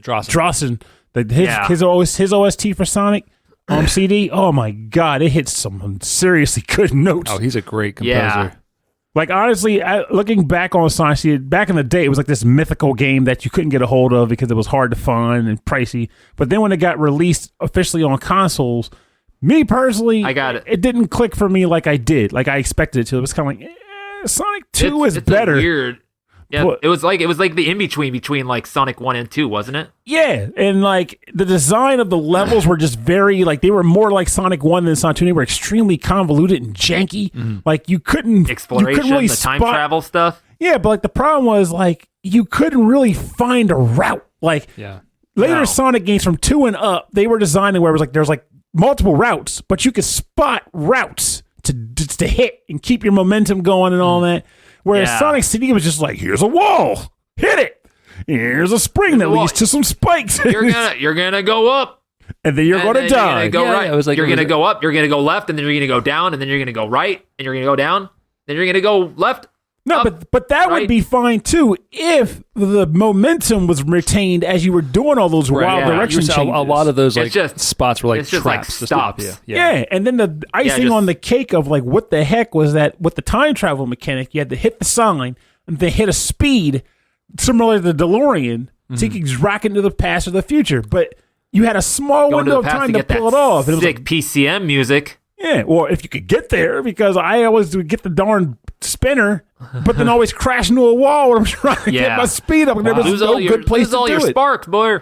Drossen, his OST for Sonic CD, oh my god, it hits some seriously good notes. Oh, he's a great composer. Yeah. Like, honestly, looking back on Sonic CD, back in the day, it was like this mythical game that you couldn't get a hold of because it was hard to find and pricey. But then when it got released officially on consoles, me personally, I got it. It didn't click for me like I did, like I expected it to. It was kind of like, Sonic 2 is better. Weird. Yeah, But- it was like the in between like Sonic 1 and 2, wasn't it? Yeah, and like the design of the levels were just very like they were more like Sonic 1 than Sonic 2. They were extremely convoluted and janky. Like you couldn't Exploration, really the time spot- travel stuff. Yeah, but like the problem was like you couldn't really find a route. Like later No. Sonic games from 2 and up, they were designing where it was like there's like multiple routes, but you could spot routes to hit and keep your momentum going and all that. Whereas Yeah. Sonic CD was just like, here's a wall, hit it. Here's a spring that wall. leads to some spikes. You're gonna go up. and then you're And going to then you're die. gonna go right. it was like- you're it was gonna go up. You're gonna go left, and then you're gonna go down, and then you're gonna go right, and you're gonna go down. Then you're gonna go left. No, up, but that right. would be fine too if the momentum was retained as you were doing all those wild yeah. direction A changes. lot of those It's like just- spots were like it's just like traps to stop stops. you. Yeah, and then the icing just- on the cake of like what the heck was that with the time travel mechanic, you had to hit the sign and then hit a speed similar to the DeLorean so you could rock into the past or the future. But you had a small Go into window the of past time to get pull that it off. And it was sick like, PCM music. yeah, or if you could get there, because I always would get the darn spinner, but then always crash into a wall when I'm trying to get Yeah. my speed up, and there was Lose no all your, good place lose all to your do it. sparks, boy.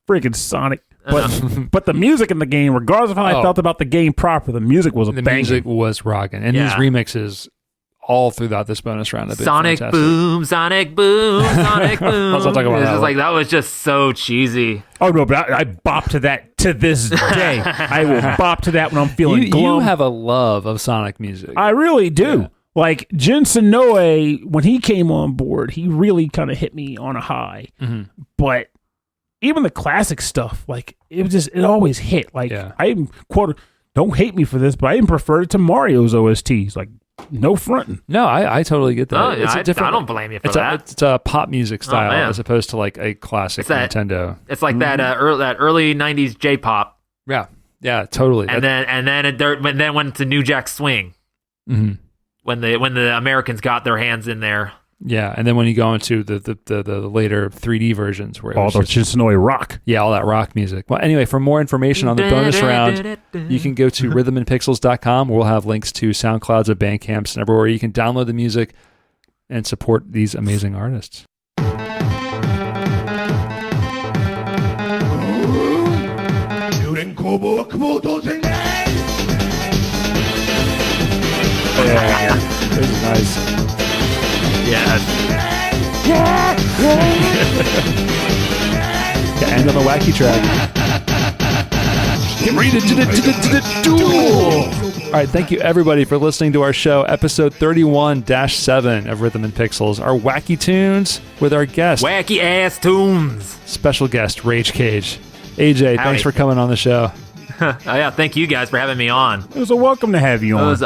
Freaking Sonic. But the music in the game, regardless of how I Oh. felt about the game proper, the music was a The banger. music was rocking, and Yeah. these remixes all throughout this bonus round. Have been Sonic fantastic. boom, Sonic boom, Sonic boom. Let's not talk about It's that just one. like that was just so cheesy. Oh no, but I bop to that to this day. I will bop to that when I'm feeling You glum. have a love of Sonic music. I really do. Yeah. Like Jin Sonoe, when he came on board, he really kind of hit me on a high. Mhm. But even the classic stuff, like it always hit. Like Yeah. I even don't hate me for this, but I even prefer it to Mario's OSTs. Like no fronting. No, I totally get that. No, It's a I different. don't blame you for It's that. it's a pop music style man. as opposed to like a classic It's that- Nintendo. It's like that early '90s J-pop, Yeah, totally. and then it went to New Jack Swing Mhm. when the Americans got their hands in there. Yeah, and then when you go into the later 3D versions where it All was the just, Jin Sonoe rock. yeah, all that rock music. Well, anyway, for more information on the bonus round, you can go to rhythmandpixels.com where we'll have links to SoundClouds and Bandcamps and everywhere you can download the music and support these amazing artists. Yeah, this is nice. Yeah, Yeah, end on the wacky track. Get ready to duel! All right, thank you everybody for listening to our show, episode 31-7 of Rhythm and Pixels, our wacky tunes with our guest, wacky ass tunes. special guest Rayjkayj. AJ, Howdy. thanks for coming on the show. Oh yeah, thank you guys for having me on. It was a welcome to have you It on. was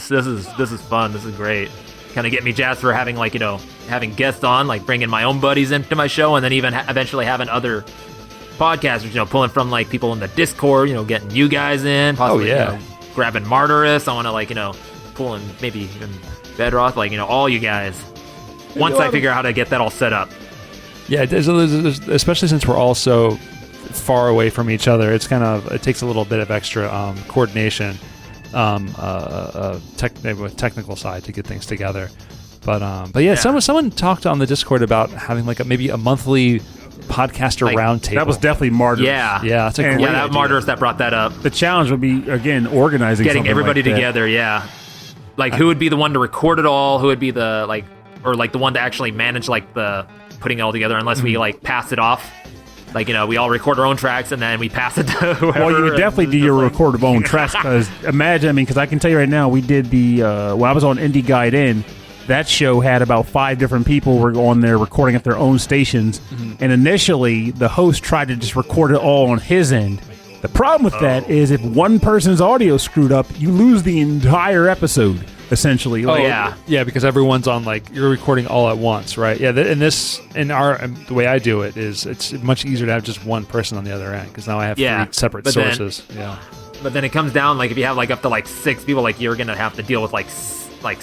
this is fun. This is great. Kind of get me jazzed for having having guests on, like bringing my own buddies into my show, and then even eventually having other podcasters, pulling from like people in the Discord, getting you guys in, possibly, yeah. Grabbing Martyrus. I want to pull in maybe even Bedroth, all you guys. Once I figure out how to get that all set up. Yeah, there's, especially since we're all so far away from each other, it takes a little bit of extra coordination, with technical side to get things together. But yeah, someone talked on the Discord about having maybe a monthly podcaster roundtable. That was definitely Martyrs. Yeah. Yeah, that's a And- great Yeah, that idea. Martyrus that brought that up. The challenge would be, again, organizing Getting something everybody like that. together, yeah. Like who would be the one to record it all? Who would be the the one to actually manage the putting it all together? Unless we pass it off, we all record our own tracks and then we pass it to whoever. Well, you would definitely do your record. recordable own tracks because imagine, because I can tell you right now, we did when I was on Indie Guide In, that show had about 5 different people were on there recording at their own stations, and initially the host tried to just record it all on his end. The problem with that is if one person's audio screwed up, you lose the entire episode, essentially. Yeah, because everyone's on you're recording all at once, right? Yeah, the way I do it is it's much easier to have just one person on the other end because now I have 3 separate but then- sources. But then it comes down if you have up to 6 people, you're gonna have to deal with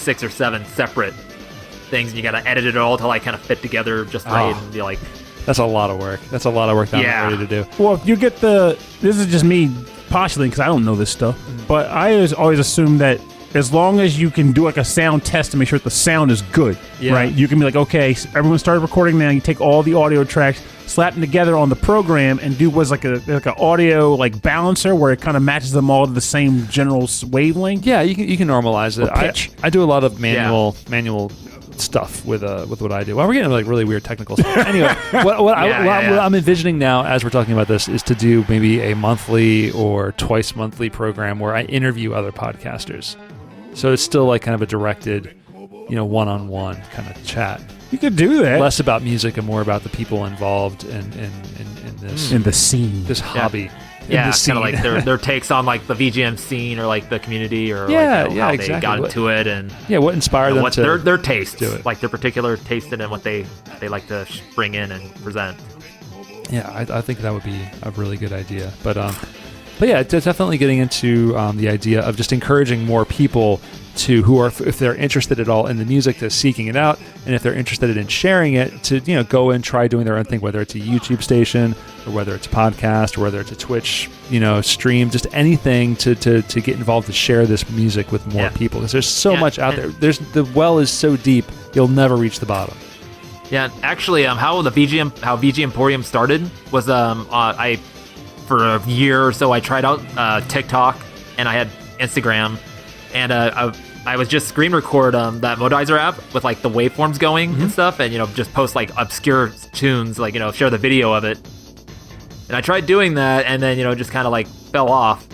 6 or 7 separate things, and you gotta edit it all to kind of fit together just right and be That's a lot of work. That's a lot of work that Yeah. I'm ready to do. Well, if you get this is just me postulating because I don't know this stuff, but I always assume that as long as you can do a sound test to make sure that the sound is good, Yeah. right? You can be okay, so everyone started recording now. You take all the audio tracks, slap them together on the program, and do what's an audio balancer where it kind of matches them all to the same general wavelength. Yeah, you can normalize it. Or pitch. I do a lot of manual stuff with what I do. Well, we're getting really weird technical stuff. Anyway, what I'm envisioning now as we're talking about this is to do maybe a monthly or twice monthly program where I interview other podcasters. So it's still kind of a directed, one-on-one kind of chat. You could do that. Less about music and more about the people involved in this in the scene. this hobby. Yeah, the kind of scene. their takes on the VGM scene or the community or Yeah, how exactly. they got into it and Yeah, what inspired them what to their tastes, do it. their particular taste in and what they like to bring in and present. Yeah, I think that would be a really good idea. But yeah, definitely getting into the idea of just encouraging more people who are, if they're interested at all in the music, to seeking it out, and if they're interested in sharing it, to go and try doing their own thing, whether it's a YouTube station or whether it's a podcast or whether it's a Twitch stream, just anything to get involved to share this music with more people, because there's so much out there. The well is so deep, you'll never reach the bottom. Yeah, actually, how VG Emporium started was I for a year or so I tried out TikTok and I had Instagram, and I would just screen record that Modizer app with like the waveforms going and stuff, and just post like obscure tunes, like share the video of it. And I tried doing that, and then just kind of like fell off.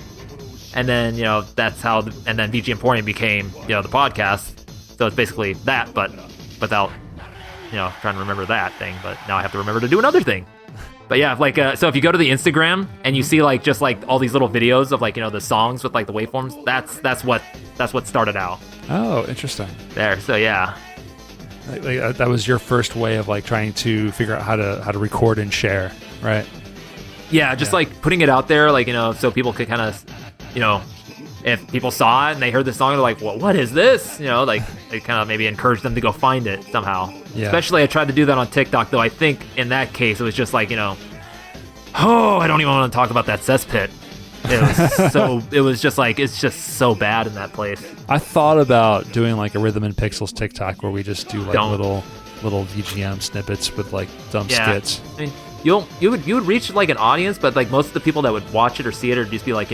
And then that's how, and then VG Emporium became the podcast. So it's basically that, but without trying to remember that thing. But now I have to remember to do another thing. But yeah, like so if you go to the Instagram and you see like just like all these little videos of like the songs with like the waveforms, that's what started out. Oh, interesting. There, so yeah. Like, that was your first way of like trying to figure out how to record and share, right? Yeah, just like putting it out there, like so people could kind of, if people saw it and they heard the song, they're like, "Well, what is this?" Like it kind of maybe encouraged them to go find it somehow. Yeah. Especially, I tried to do that on TikTok, though. I think in that case, it was just like oh, I don't even want to talk about that cesspit. It was just like it's just so bad in that place. I thought about doing like a Rhythm and Pixels TikTok where we just do like little VGM snippets with like dumb skits. I mean, you would reach like an audience, but like most of the people that would watch it or see it would just be like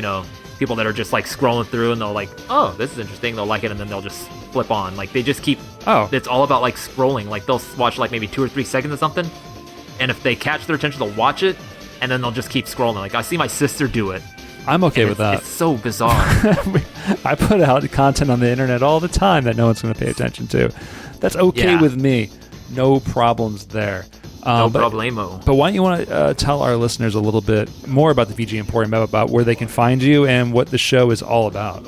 people that are just like scrolling through and they'll like, oh, this is interesting, they'll like it, and then they'll just flip on. Like they just keep it's all about like scrolling. Like they'll watch like maybe 2 or 3 seconds of something, and if they catch their attention, they'll watch it, and then they'll just keep scrolling. Like I see my sister do it. I'm okay with that. It's so bizarre. I put out content on the internet all the time that no one's going to pay attention to. That's okay with me. No problems there. No problemo. But why don't you want to tell our listeners a little bit more about the VG Emporium, about where they can find you and what the show is all about?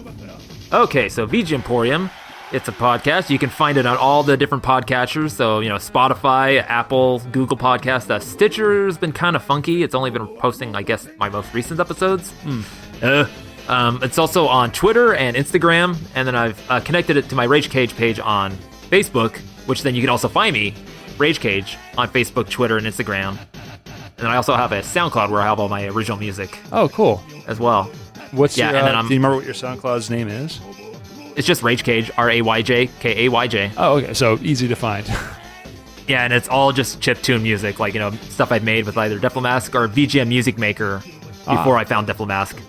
Okay, so VG Emporium, it's a podcast. You can find it on all the different podcatchers. So, Spotify, Apple, Google Podcasts. Stitcher's been kind of funky. It's only been posting, I guess, my most recent episodes. It's also on Twitter and Instagram. And then I've connected it to my Rayjkayj page on Facebook, which then you can also find me, Rayjkayj, on Facebook, Twitter, and Instagram. And I also have a SoundCloud where I have all my original music. Oh, cool. As well. What's your, and then do you remember what your SoundCloud's name is? It's just Rayjkayj, Rayjkayj. Oh, okay. So easy to find. Yeah, and it's all just chiptune music, like, stuff I've made with either Deflamask or VGM Music Maker before I found Deflamask.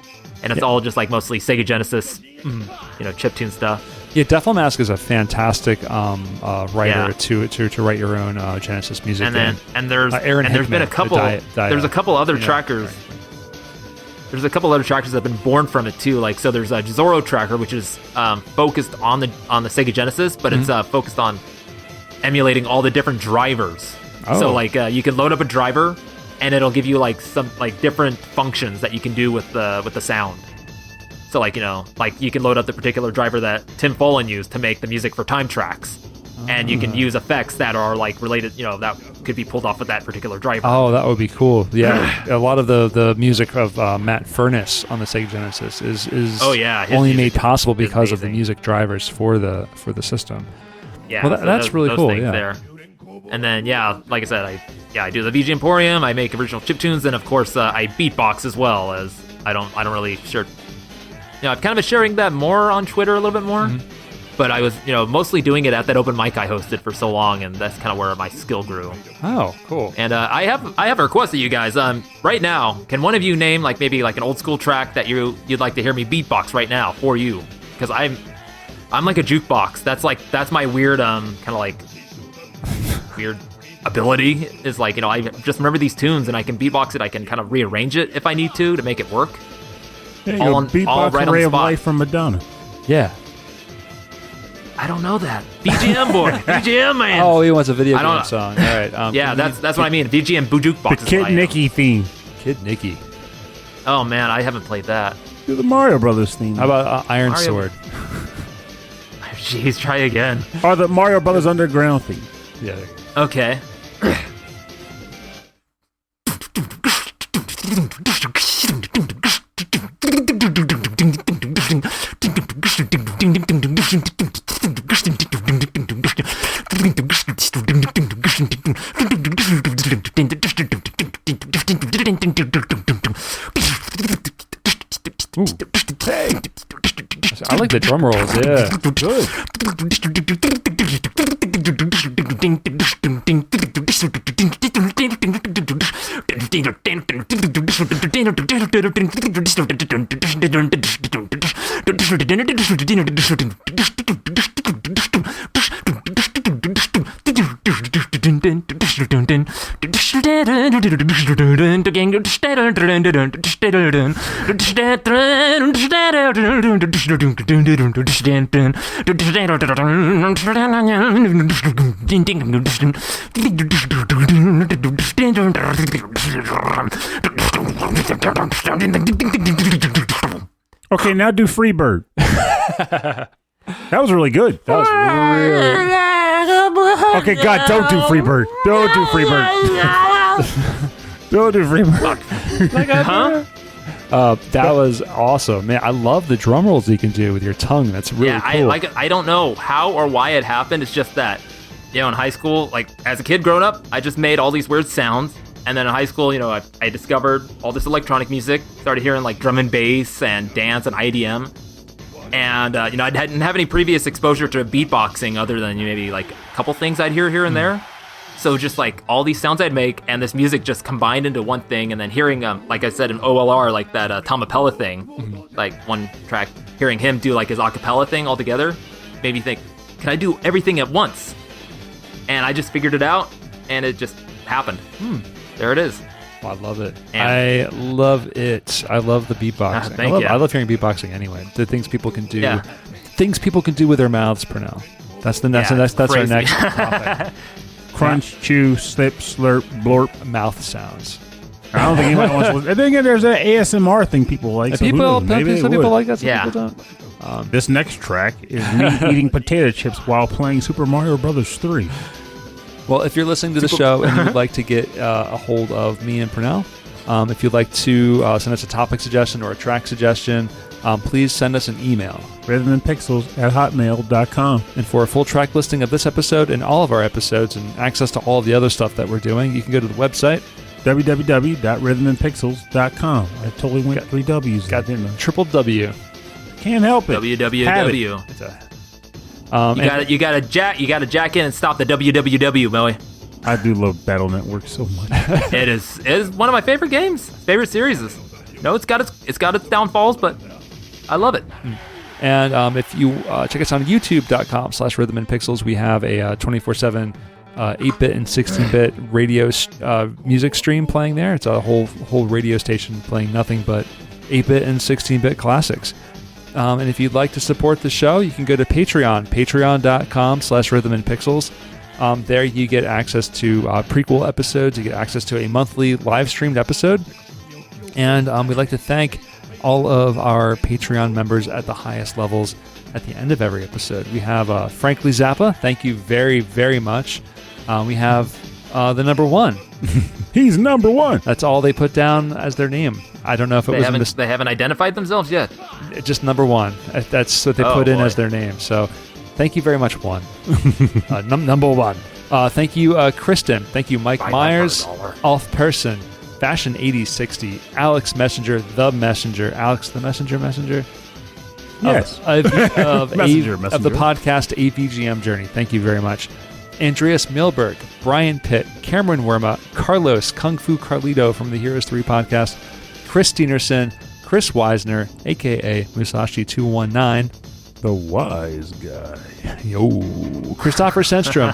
And it's all just like mostly Sega Genesis, chiptune stuff. Yeah, Deflamask is a fantastic writer to write your own Genesis music. And there's been a couple. There's a couple other trackers. There's a couple other trackers that have been born from it too. Like, so there's a Zoro tracker, which is focused on the Sega Genesis, but it's focused on emulating all the different drivers. Oh. So like you can load up a driver, and it'll give you like some like different functions that you can do with the sound. So like like you can load up the particular driver that Tim Follin used to make the music for Time Tracks. And you can use effects that are like related, that could be pulled off with that particular driver. Oh, that would be cool. Yeah, a lot of the music of Matt Furness on the Sega Genesis is only made possible because of the music drivers for the system. Yeah, well, that's really cool. Yeah. There. And then like I said, I do the VG Emporium. I make original chiptunes, and of course I beatbox as well. As I don't really sure. I've kind of been sharing that more on Twitter a little bit more. Mm-hmm. But I was, mostly doing it at that open mic I hosted for so long, and that's kind of where my skill grew. Oh, cool. And I have a request of you guys. Right now, can one of you name like maybe like an old school track that you'd like to hear me beatbox right now for you? Because I'm like a jukebox. That's my weird kind of like weird ability. Is like I just remember these tunes and I can beatbox it. I can kind of rearrange it if I need to make it work. Yeah, all right on Ray the of spot. Life from Madonna. Yeah. I don't know that. VGM boy. VGM man. Oh, he wants a video game song. All right. Yeah, that's what I mean. VGM Jukebox. The Kid Nicky theme. Kid Nicky. Oh, man, I haven't played that. Do the Mario Brothers theme. How about Iron Sword? Jeez, try again. Or the Mario Brothers Underground theme. Yeah. Okay. Ooh. Hey. I like the drum rolls, yeah. Good. Okay, now do Freebird. That was really good. That was really. Okay, God, don't do Freebird. Don't do Freebird. Don't do Freebird. That was awesome, man. I love the drum rolls you can do with your tongue. That's really cool. I don't know how or why it happened. It's just that, in high school, as a kid growing up, I just made all these weird sounds. And then in high school, I discovered all this electronic music, started hearing drum and bass and dance and IDM. And, I didn't have any previous exposure to beatboxing other than maybe a couple things I'd hear and there. So just all these sounds I'd make and this music just combined into one thing. And then hearing, like I said, an OLR, that Tom Appella thing, one track, hearing him do his acapella thing all together, made me think, can I do everything at once? And I just figured it out and it just happened. There it is. Oh, I love it. I love it. I love the beatboxing. I love hearing beatboxing anyway. The things people can do. Yeah. Things people can do with their mouths, Pernell. That's our next topic. Crunch, chew, slip, slurp, blorp. Mouth sounds. I don't think anyone wants to. I think there's an ASMR thing people like. Some people like that, some people don't. This next track is me eating potato chips while playing Super Mario Brothers 3. Well, if you're listening to the show and you'd like to get a hold of me and Pernell, if you'd like to send us a topic suggestion or a track suggestion, please send us an email. rhythmandpixels@hotmail.com. And for a full track listing of this episode and all of our episodes and access to all of the other stuff that we're doing, you can go to the website. www.rhythmandpixels.com. I totally went 3 W's. Didn't I? Triple W. Can't help it. www. You gotta jack in and stop the www, Moe. I do love Battle Network so much. It is one of my favorite games, favorite series. It's got its downfalls, but I love it. And if you check us on youtube.com/rhythmandpixels, we have a 24/7 8-bit and 16-bit radio music stream playing there. It's a whole radio station playing nothing but 8-bit and 16-bit classics. And if you'd like to support the show, you can go to Patreon, patreon.com/rhythmandpixels. There you get access to prequel episodes. You get access to a monthly live-streamed episode. And we'd like to thank all of our Patreon members at the highest levels at the end of every episode. We have Frankly Zappa. Thank you very, very much. We have the number one. He's number one. That's all they put down as their name. I don't know if they haven't identified themselves yet. Just number one. That's what they put in as their name. So thank you very much, one. Number one. Thank you, Kristen. Thank you, Mike Myers, Alf Person, Fashion 8060, Alex Messenger, The Messenger, Alex the Messenger. Yes. Of Messenger. the podcast AVGM Journey. Thank you very much. Andreas Milberg, Brian Pitt, Cameron Werma, Carlos Kung Fu Carlito from the Heroes 3 podcast, Chris Steenerson, Chris Weisner, a.k.a. Musashi219. The wise guy. Yo. Christopher Sandstrom,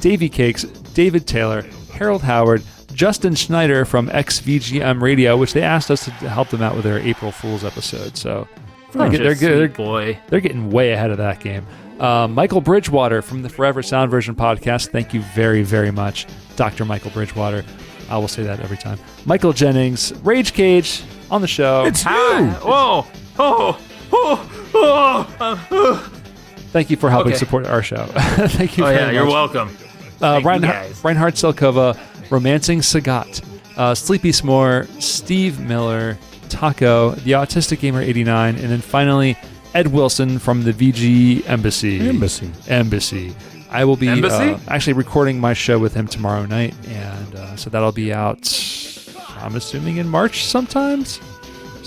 Davey Cakes, David Taylor, Harold Howard, Justin Schneider from XVGM Radio, which they asked us to help them out with their April Fool's episode. So they're getting way ahead of that game. Michael Bridgewater from the Forever Sound Version podcast. Thank you very, very much, Dr. Michael Bridgewater. I will say that every time. Michael Jennings, Rayjkayj on the show. It's you. Whoa. Thank you for helping support our show. Thank you very much. You're welcome. Reinhard Selkova, Romancing Sagat, Sleepy S'more, Steve Miller, Taco, The Autistic Gamer 89, and then finally Ed Wilson from the VG Embassy. I will be actually recording my show with him tomorrow night, and so that'll be out, I'm assuming, in March sometime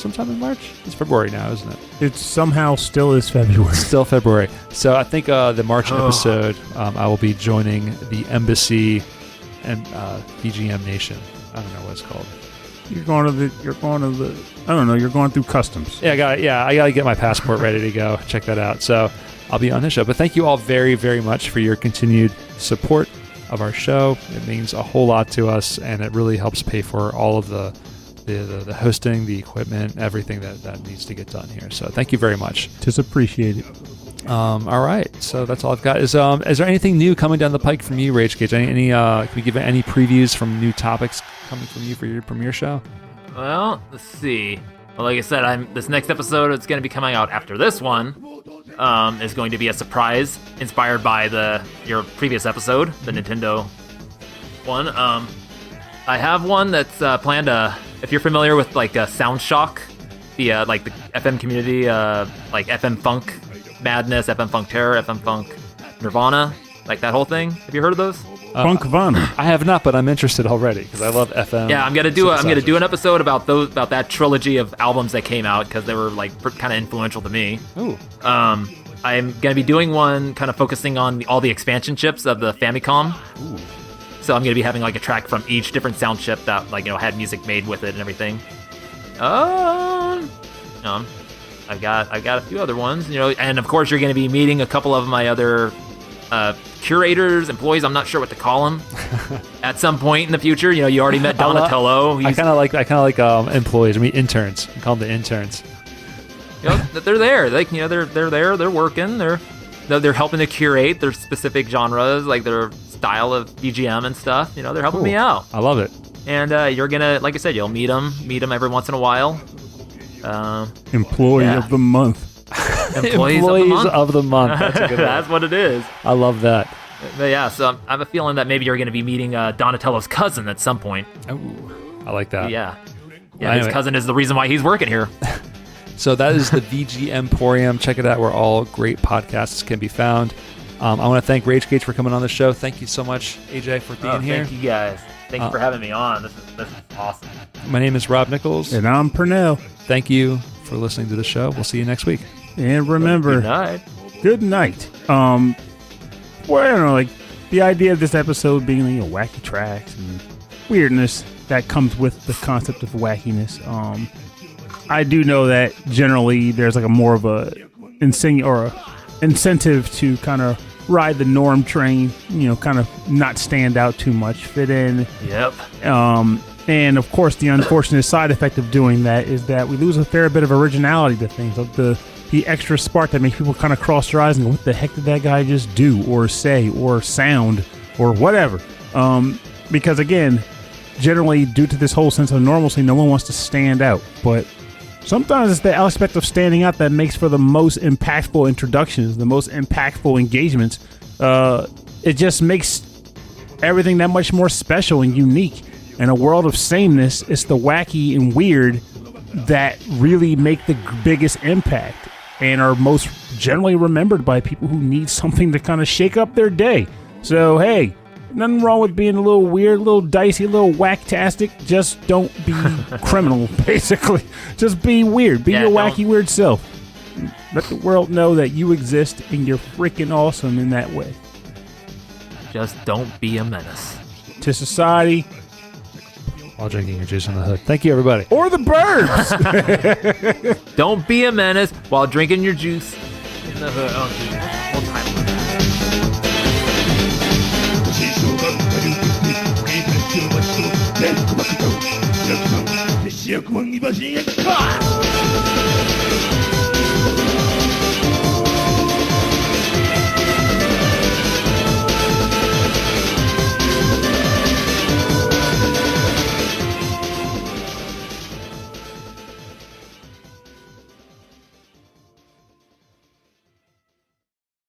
in March? It's February now, isn't it? It somehow still is February. Still February. So I think the March episode, I will be joining the Embassy and VGM Nation. I don't know what it's called. You're going through customs. Yeah, I got to get my passport ready to go. Check that out. So I'll be on his show. But thank you all very, very much for your continued support of our show. It means a whole lot to us, and it really helps pay for all of the hosting, the equipment, everything that needs to get done here. So thank you very much. Just appreciate it. All right, so that's all I've got. Is there anything new coming down the pike from you, Rayjkayj? Any can we give any previews from new topics coming from you for your premiere show? Well, let's see. Well, like I said, this next episode is going to be coming out after this one. Is going to be a surprise inspired by your previous episode, the Nintendo one. I have one that's planned. If you're familiar with like Sound Shock, the like the FM community, like FM Funk Madness, FM Funk Terror, FM Funk Nirvana, like that whole thing. Have you heard of those? Funkvana. I have not, but I'm interested already because I love FM. Yeah, I'm gonna do an episode about that trilogy of albums that came out because they were like kind of influential to me. Ooh. I'm gonna be doing one kind of focusing on all the expansion chips of the Famicom. Ooh. So I'm gonna be having like a track from each different sound chip that had music made with it and everything. I've got a few other ones, and of course you're gonna be meeting a couple of my other curators, employees. I'm not sure what to call them at some point in the future. You already met Donatello. I kind of like employees. I mean interns. I call them the interns. They're there. Like they're there. They're working. They're helping to curate their specific genres, like their style of BGM and stuff. They're helping me out. I love it. And you're gonna, like I said, you'll meet them every once in a while. Employee of the month. Employees of the month. That's a good one. That's what it is. I love that. But yeah, so I have a feeling that maybe you're going to be meeting Donatello's cousin at some point. Ooh, I like that. Yeah. Anyway. His cousin is the reason why he's working here. So that is the VG Emporium. Check it out where all great podcasts can be found. I want to thank Rayjkayj for coming on the show. Thank you so much, AJ, for being here. Thank you guys. Thank you for having me on. This is awesome. My name is Rob Nichols. And I'm Pernell. Thank you for listening to the show. We'll see you next week. And remember, good night. Well, I don't know, like the idea of this episode being wacky tracks and weirdness that comes with the concept of wackiness. I do know that generally there's like a more of a incentive to kind of ride the norm train, kind of not stand out too much, fit in. Yep. And of course, the unfortunate side effect of doing that is that we lose a fair bit of originality to things, like the extra spark that makes people kind of cross their eyes and go, what the heck did that guy just do or say or sound or whatever? Because again, generally due to this whole sense of normalcy, no one wants to stand out. But sometimes it's the aspect of standing out that makes for the most impactful introductions, the most impactful engagements. It just makes everything that much more special and unique. In a world of sameness, it's the wacky and weird that really make the biggest impact and are most generally remembered by people who need something to kind of shake up their day. So, hey, nothing wrong with being a little weird, a little dicey, a little whacktastic. Just don't be criminal, basically. Just be weird. Be your wacky, weird self. Let the world know that you exist and you're freaking awesome in that way. Just don't be a menace to society. While drinking your juice in the hood. Thank you, everybody. Or the birds. Don't be a menace while drinking your juice in the hood. Oh, geez. One time.